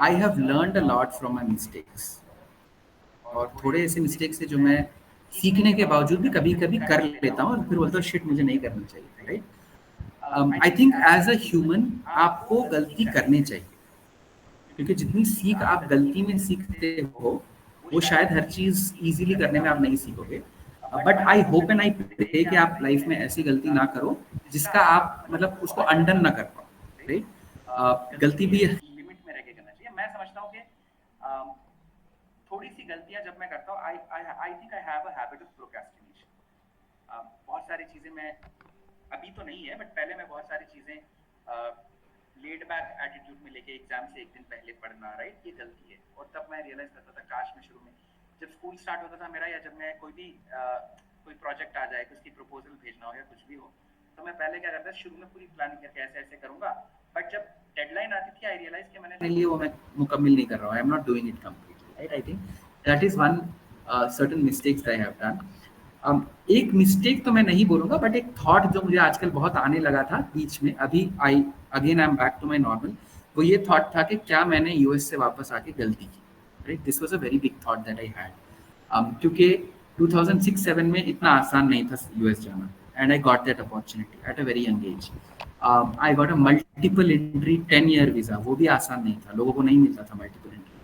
I have learned a lot from my mistakes, और थोड़े ऐसे मिस्टेक्स है जो मैं सीखने के बावजूद भी कभी कभी कर लेता हूँ और फिर बोलता हूँ शिट, मुझे नहीं करना चाहिए, right? I think as a human आपको गलती करनी चाहिए, क्योंकि जितनी सीख आप गलती में सीखते हो वो शायद हर चीज इजीली करने में आप नहीं सीखोगे। But I hope and I pray कि आप लाइफ में ऐसी गलती ना करो जिसका आप मतलब उसको अंडन ना कर पाओ, राइट? गलती भी लिमिट में रह के करना चाहिए। मैं समझता हूँ कि थोड़ी सी गलतियां जब मैं करता हूँ, I think I have a habit of procrastination. बहुत सारी चीजें मैं, अभी तो नहीं है बट पहले मैं बहुत सारी चीजें लेड बैक एटीट्यूड में लेके एग्जाम से एक दिन पहले पढ़ना, राइट? ये गलती है। और तब मैं रियलाइज करता था, काश मैं शुरू में जब स्कूल स्टार्ट होता था मेरा, या जब मैं कोई भी कोई प्रोजेक्ट आ जाए, उसकी प्रपोजल भेजना हो या कुछ भी हो, तो मैं पहले क्या करता, शुरू में पूरी प्लानिंग करके ऐसे ऐसे करूंगा, बट जब डेडलाइन आती थी आई रियलाइज कि मैंने अपने लिए वो मैं मुकम्मल नहीं कर रहा हूँ, आई am not doing it completely, right? I think that is one certain mistakes I have done. एक मिस्टेक तो मैं नहीं बोलूंगा, बट एक थॉट जो मुझे आजकल बहुत आने लगा था बीच में, अभी I am back to my normal, वो ये थॉट था कि क्या मैंने यूएस से वापस आके गलती की, right? This was a very big thought that I had, क्योंकि 2006-7 में इतना आसान नहीं था यूएस जाना, and I got that opportunity eight a very young as. I got a multiple entry 10-year visa, वो भी आसान नहीं था, लोगों को नहीं मिलता था मल्टीपल एंट्री।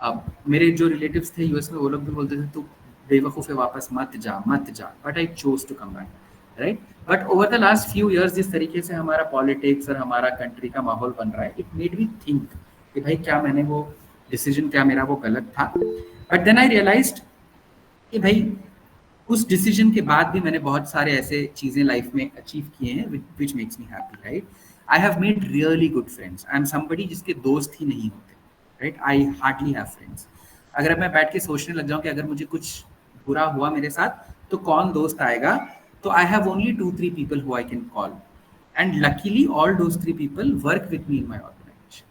अब मेरे जो रिलेटिव्स थे यूएस में, वो लोग भी बोलते थे तू बेवकूफ़ है, वापस मत जा, but I chose to come back, right? But over the last few years जिस तरीके से हमारा पॉलिटिक्स और हमारा कंट्री का माहौल बन रहा है, इट मेड मी थिंक कि भाई क्या मैंने वो डिसीजन, क्या मेरा वो गलत था? बट देन आई रियलाइज्ड कि भाई उस डिसीजन के बाद भी मैंने बहुत सारे ऐसे चीज़ें लाइफ में अचीव किए हैं which makes me happy, right? I have made really good friends. I am somebody जिसके दोस्त ही नहीं होते, right? I hardly have friends. अगर अब मैं बैठ के सोचने लग जाऊं कि अगर मुझे कुछ बुरा हुआ मेरे साथ तो कौन दोस्त आएगा, तो I have only 2-3 people who I can call, and luckily all those 3 people work with me in my organization.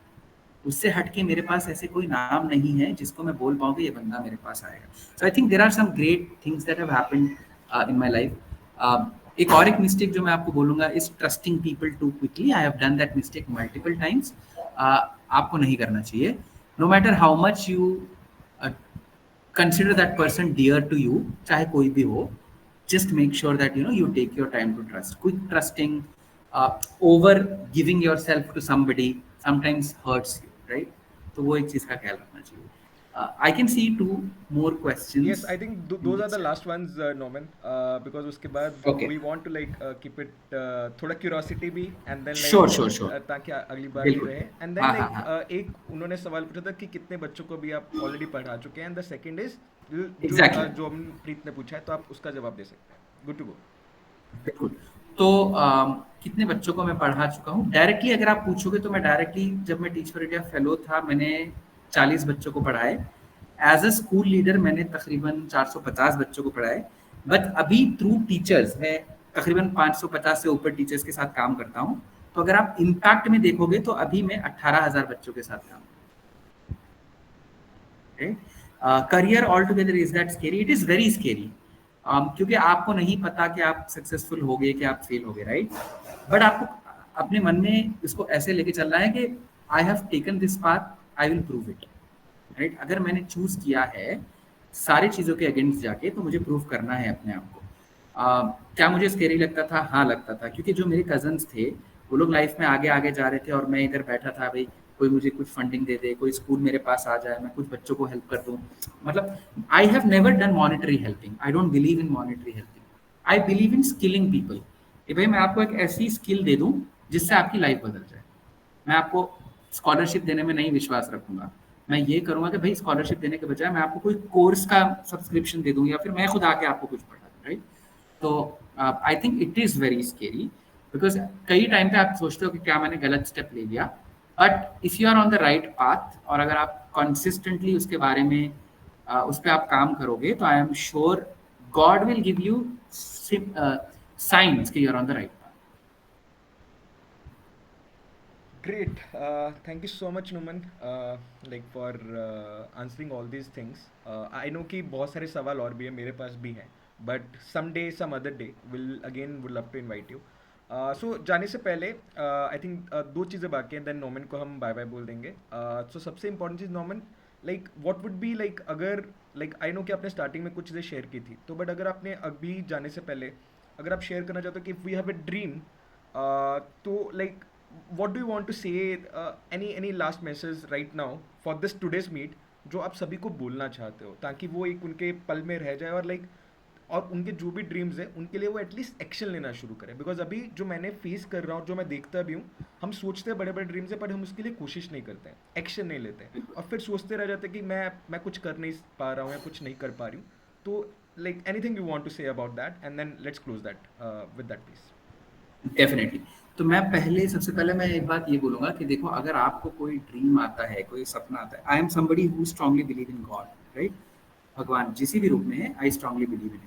उससे हटके मेरे पास ऐसे कोई नाम नहीं है जिसको मैं बोल पाऊँ कि ये बंदा मेरे पास आएगा। So I think there are some great things that have happened in my life. एक और एक मिस्टेक जो मैं आपको बोलूँगा is trusting people too quickly. I have done that mistake multiple times. आपको नहीं करना चाहिए, no matter how much you consider that person dear to you, चाहे कोई भी हो, just make sure that you take your time to trust. Quick trusting, over giving yourself to somebody sometimes hurts you, right? तो वो एक चीज का ख्याल रखना चाहिए। I can see 2 more questions. Yes, I think those are the last ones, Norman, because उसके बाद Okay. we want to like keep it थोड़ा curiosity भी, and then like Sure. ताकि अगली बार भी बिल्कुल। रहे, and then हाँ, like हाँ। एक उन्होंने सवाल पूछा था कि कितने बच्चों को भी आप ऑलरेडी पढ़ा चुके हैं, and the second is Exactly. जो हम प्रीत ने पूछा है, तो आप उसका जवाब दे सकते हैं। Good to go. बिल्कुल। तो कितने बच्चों को मैं पढ़ा चुका हूँ डायरेक्टली अगर आप पूछोगे तो मैं डायरेक्टली, जब मैं टीच फॉर इंडिया फेलो था, मैंने 40 बच्चों को पढ़ाए। एज अ स्कूल लीडर मैंने तकरीबन 450 बच्चों को पढ़ाए। बट अभी थ्रू टीचर्स मैं तकरीबन 550 से ऊपर टीचर्स के साथ काम करता हूँ। तो अगर आप इम्पैक्ट में देखोगे तो अभी मैं 18,000 बच्चों के साथ काम career all together. Is that scary? It is very scary, क्योंकि आपको नहीं पता कि आप सक्सेसफुल हो गए कि आप फेल हो गए, राइट? बट आपको अपने मन में इसको ऐसे लेके चलना है कि I have taken this path, I will prove it, right? अगर मैंने चूज किया है सारी चीज़ों के अगेंस्ट जाके, तो मुझे प्रूव करना है अपने आप को। क्या मुझे स्केरी लगता था? हाँ लगता था, क्योंकि जो मेरे कजन्स थे वो लोग लाइफ में आगे आगे जा रहे थे और मैं इधर बैठा था, भाई कोई मुझे कुछ फंडिंग दे दे, कोई स्कूल मेरे पास आ जाए, मैं कुछ बच्चों को हेल्प कर दूं। मतलब I have never done monetary helping, I don't believe in monetary helping, I believe in skilling people. कि भाई मैं आपको एक ऐसी स्किल दे दूं जिससे आपकी लाइफ बदल जाए। मैं आपको स्कॉलरशिप देने में नहीं विश्वास रखूंगा, मैं ये करूंगा कि भाई स्कॉलरशिप देने के बजाय मैं आपको कोई कोर्स का सब्सक्रिप्शन दे दूं या फिर मैं खुद आके आपको कुछ पढ़ा दूं, राइट? तो I think it is very scary, because कई टाइम पे आप सोचते हो कि क्या मैंने गलत स्टेप ले लिया, but if you are on the right path और अगर आप कंसिस्टेंटली उसके बारे में उस पर आप काम करोगे, तो I am sure god will give you signs कि you are on the right path. Great. Thank you so much, Numan, like for answering all these things. I know कि बहुत सारे सवाल और भी हैं, मेरे पास भी हैं, but someday, some other day, would love to invite you. So जाने से पहले I think 2 चीज़ें बाकी हैं, then Norman को हम बाय बाय बोल देंगे। So सबसे important cheese Norman, like what would be like अगर like I know कि आपने स्टार्टिंग में कुछ चीज़ें शेयर की थी, तो बट अगर आपने अभी जाने से पहले अगर आप शेयर करना चाहते हो कि if we have a dream, तो like what do you want to say, any last message right now for this today's meet जो आप सभी को बोलना चाहते हो, ताकि वो एक उनके पल में रह जाए और लाइक और उनके जो भी ड्रीम्स है उनके लिए वो एटलीस्ट एक्शन लेना शुरू करें। बिकॉज अभी जो मैंने फेस कर रहा हूँ, जो मैं देखता भी हूँ, हम सोचते हैं बड़े बड़े ड्रीम्स है, पर हम उसके लिए कोशिश नहीं करते हैं, एक्शन नहीं लेते हैं, और फिर सोचते रह जाते हैं कि मैं कुछ कर नहीं पा रहा हूँ या कुछ नहीं कर पा रही हूँ। तो like anything you want to say about that, and then let's close that with that please. Definitely. तो मैं सबसे पहले मैं एक बात ये बोलूँगा कि देखो, अगर आपको कोई ड्रीम आता है, कोई सपना आता है, I am somebody who strongly believe in God, right? भगवान जिस भी रूप में है, आई स्ट्रांगली बिलीव इन।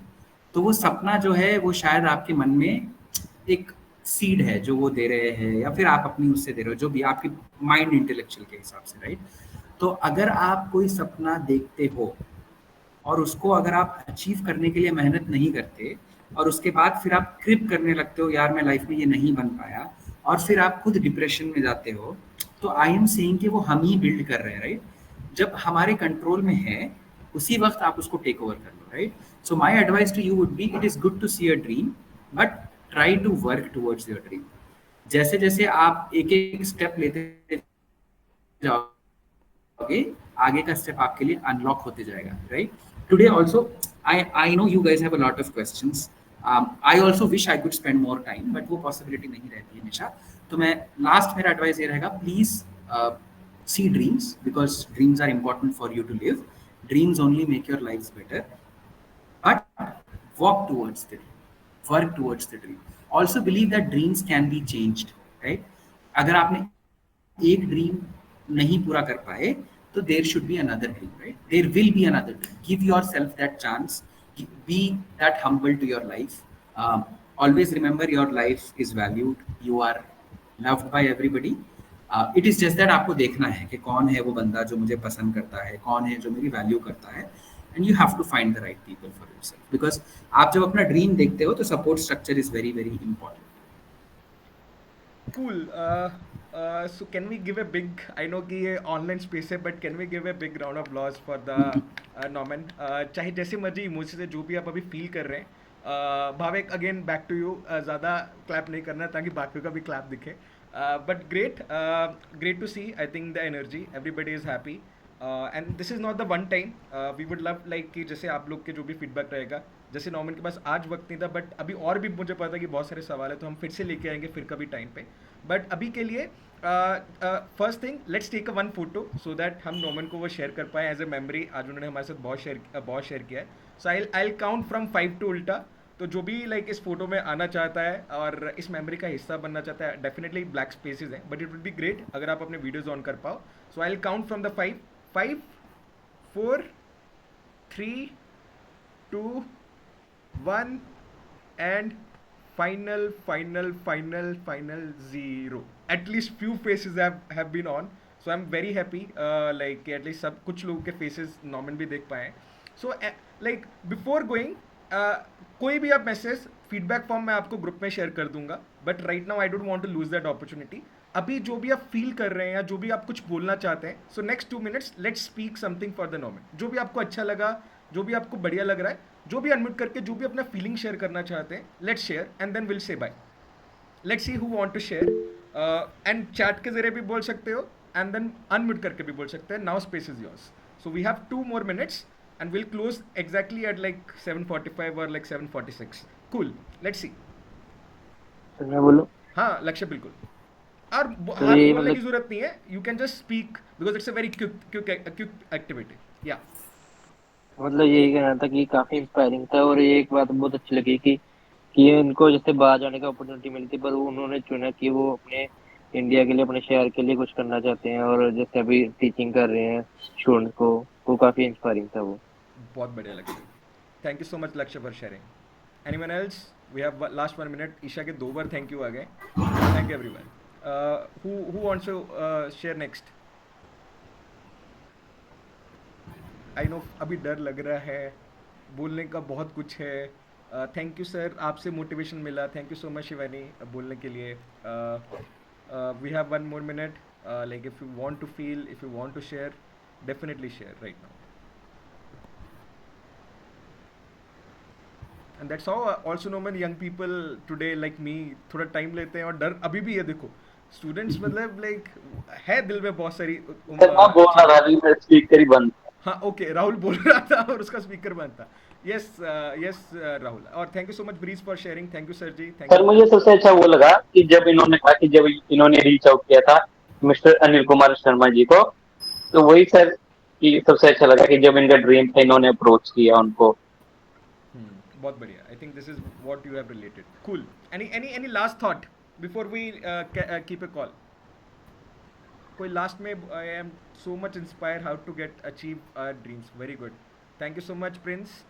तो वो सपना जो है वो शायद आपके मन में एक सीड है जो वो दे रहे हैं, या फिर आप अपनी उससे दे रहे हो, जो भी आपकी माइंड इंटेलेक्चुअल के हिसाब से, राइट? तो अगर आप कोई सपना देखते हो और उसको अगर आप अचीव करने के लिए मेहनत नहीं करते, और उसके बाद फिर आप क्रिप करने लगते हो, यार मैं लाइफ में ये नहीं बन पाया, और फिर आप खुद डिप्रेशन में जाते हो, तो आई एम सेइंग कि वो हम ही बिल्ड कर रहे हैं, राइट? जब हमारे कंट्रोल में है उसी वक्त आप उसको टेक ओवर कर लो, right? So my advice to you would be, it is good to see a dream, but try to work towards your dream. जैसे जैसे आप एक एक स्टेप लेते जाओगे, आगे का स्टेप आपके लिए अनलॉक होते जाएगा, right? Today also I know you guys have a lot of questions, I also wish I could spend more time, but वो पॉसिबिलिटी नहीं रहती है हमेशा। तो मैं लास्ट मेरा एडवाइस ये रहेगा, please see dreams, because dreams are important for you to live. Dreams only make your lives better, but walk towards the dream, work towards the dream. Also believe that dreams can be changed, right? अगर आपने एक ड्रीम नहीं पूरा कर पाए, तो there should be another dream, right? There will be another dream. Give yourself that chance, be that humble to your life. Always remember your life is valued, you are loved by everybody. It is just that आपको देखना है कि कौन है वो बंदा जो मुझे पसंद करता है, कौन है जो मेरी वैल्यू करता है, and you have to find the right people for yourself, because आप जब अपना ड्रीम देखते हो तो support structure is very very important. Cool. So can we give a big, I know कि ये ऑनलाइन स्पेस है, but can we give a big round of applause for the Noman. चाहे जैसे मर्जी इमोशन से जो भी आप अभी फील कर रहे हैं, भावेक अगेन बैक टू यू. ज़्यादा क्लैप नहीं करना ताकि बाकियों का भी क्लैप दिखे, but great to see. I think the energy, everybody is happy. And this is not the one time. We would love like कि जैसे आप लोग के जो भी फीडबैक रहेगा, जैसे नॉर्मन के पास आज वक्त नहीं था, बट अभी और भी मुझे पता है कि बहुत सारे सवाल है, तो हम फिर से लेके आएंगे फिर कभी टाइम पे. बट अभी के लिए first thing, let's take a one photo so that हम नॉर्मन को वो शेयर कर पाए एज ए मेमोरी. आज उन्होंने हमारे साथ बहुत शेयर किया है. So I will count from 5 to उल्टा. तो जो भी लाइक इस फोटो में आना चाहता है और इस मेमोरी का हिस्सा बनना चाहता है, डेफिनेटली ब्लैक स्पेसेस हैं, but it would be great अगर आप अपने वीडियोज ऑन कर पाओ. So I will count from the 5, 4, 3, 2, 1, and final 0. At least few faces have been on, so I'm very happy. Like at least सब कुछ लोगों के faces नॉर्मन भी देख पाए. So like before going, कोई भी आप मैसेज फीडबैक फॉर्म में आपको ग्रुप में शेयर कर दूंगा, but right now I don't want to lose that opportunity. अभी जो भी आप फील कर रहे हैं या जो भी आप कुछ बोलना चाहते हैं, so next 2 minutes let's speak something for the Norman. जो भी आपको अच्छा लगा, जो भी आपको बढ़िया लग रहा है, जो भी अनम्यूट करके जो भी अपना फीलिंग शेयर करना चाहते हैं, let's share and then will say bye. Let's see who want to share. And chat के जरिए भी बोल सकते हो एंड देन अनम्यूट करके भी बोल सकते हैं. Now space is yours. So we have 2 more minutes and we'll close exactly at like 7:45 or like 7:46. Cool. Let's see. Sir मैं बोलूं? हाँ लक्ष्य बिल्कुल. और तो हाथ ये बोलने की मतलब जरूरत नहीं है. You can just speak because it's a very quick activity. Yeah. मतलब यही कहना था कि काफी इंस्पायरिंग था, और ये एक बात बहुत अच्छी लगी कि इनको जैसे बाहर जाने का अपॉर्चुनिटी मिली थी, पर वो उन्होंने चुना कि वो अपने इंडिया के लिए, अपने शहर के लिए कुछ करना चाहते हैं, और जैसे अभी टीचिंग कर रहे हैं स्टूडेंट को, वो काफी इंस्पायरिंग था वो. बहुत बढ़िया Lakshya. Thank you so much Lakshya for sharing. Anyone else? We have last 1 minute. Isha के 2 बार थैंक यू आ गए. Thank you everyone. who wants to share next? I know अभी डर लग रहा है, बोलने का बहुत कुछ है. थैंक यू सर, आपसे मोटिवेशन मिला. Thank you so much Shivani बोलने के लिए. वी हैव 1 more minute. Like if you want to feel, if you want to share, definitely share right now. And that's how also normal young people today like me थोड़ा टाइम लेते हैं, और डर अभी भी है. देखो स्टूडेंट्स मतलब लाइक है दिल में बहुत सारी. सर मैं बोल रहा था अभी, मेरा स्पीकर ही बंद. हाँ ओके, राहुल बोल रहा था और उसका स्पीकर बंद था. यस राहुल. और thank you so much Brij for sharing. Thank you sir ji. Thank sir you. मुझे सबसे अच्छा वो लगा कि जब इन्होंने कहा कि जब इन्होंने रीच आउट किया था मिस्टर अनिल कुमार शर्मा जी को, तो वही सर कि सबसे अच्छा लगा कि जब इनका ड्रीम था इन्होंने अप्रोच किया उनको. बहुत बढ़िया. I think this is what you have related. Cool. Any last thought before we keep a call? कोई लास्ट में? I am so much inspire how to get achieve our dreams. Very good. Thank you so much prince.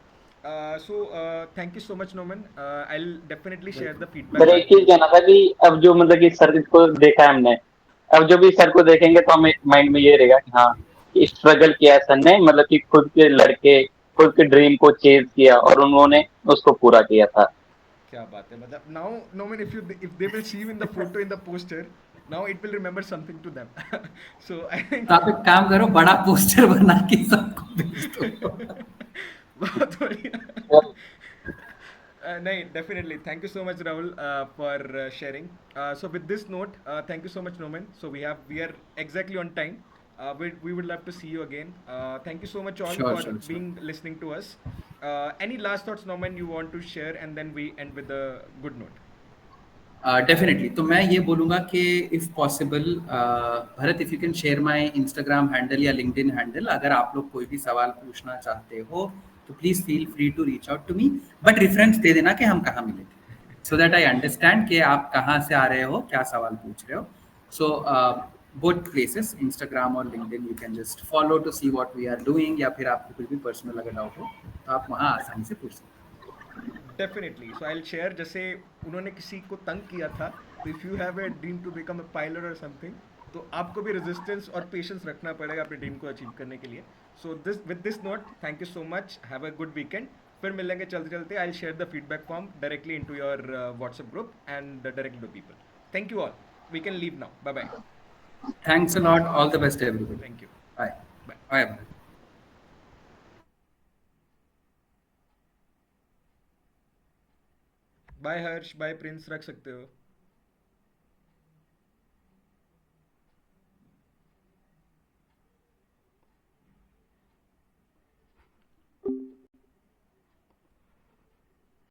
Thank you so much, Noman. I'll definitely share the sir feedback. एक चीज कहना था कि अब जो मतलब कि सर को देखा है हमने, अब जो भी सर को देखेंगे तो हमें माइंड में ये रहेगा कि हाँ, स्ट्रगल किया है सर ने, मतलब कि खुद के लड़के खुद के ड्रीम को चेज किया और उन्होंने उसको पूरा किया था। क्या बात है, मतलब now Noman, if they will see you in the photo in the poster, now it will remember something to them. So I think तो आप एक काम करो, बड़ा पोस्टर बना के सबको भेज दो। बहुत बढ़िया। नहीं, definitely. Thank you so much, Rahul, for sharing. So with this note, thank you so much, Noman. So we are exactly on time. We would love to see you again. Thank you so much all Sure, for sure, sure. being listening to us. Any last thoughts, Noman, you want to share, and then we end with a good note. Definitely, तो मैं ये बोलूँगा कि if possible Bharat, if you can share my Instagram handle या लिंक्डइन हैंडल, अगर आप लोग कोई भी सवाल पूछना चाहते हो तो please feel free to reach out to me, but reference दे देना कि हम कहाँ मिले थे, सो दैट आई अंडरस्टैंड कि आप कहाँ से आ रहे हो, क्या सवाल पूछ रहे हो. सो बोथ प्लेसेस, इंस्टाग्राम और LinkedIn, you can just follow to see what we are doing, या फिर आपको कुछ भी पर्सनल अगर डाउट हो तो आप वहाँ आसानी से पूछ सकते हो. Definitely. So I will share, जैसे उन्होंने किसी को तंग किया था, तो if you have a dream to become a pilot और समथिंग, तो आपको भी रेजिस्टेंस और पेशेंस रखना पड़ेगा अपने ड्रीम को अचीव करने के लिए. So with this note, thank you so much, have a good weekend. फिर मिलेंगे चलते चलते. I will share the feedback form directly into your WhatsApp group and directly to people. Thank you all. We can leave now. Bye bye. Thanks a lot. All the best, everybody. Thank you. Bye. Bye. Bye. Bye. Bye Harsh, bye prince, रख सकते हो.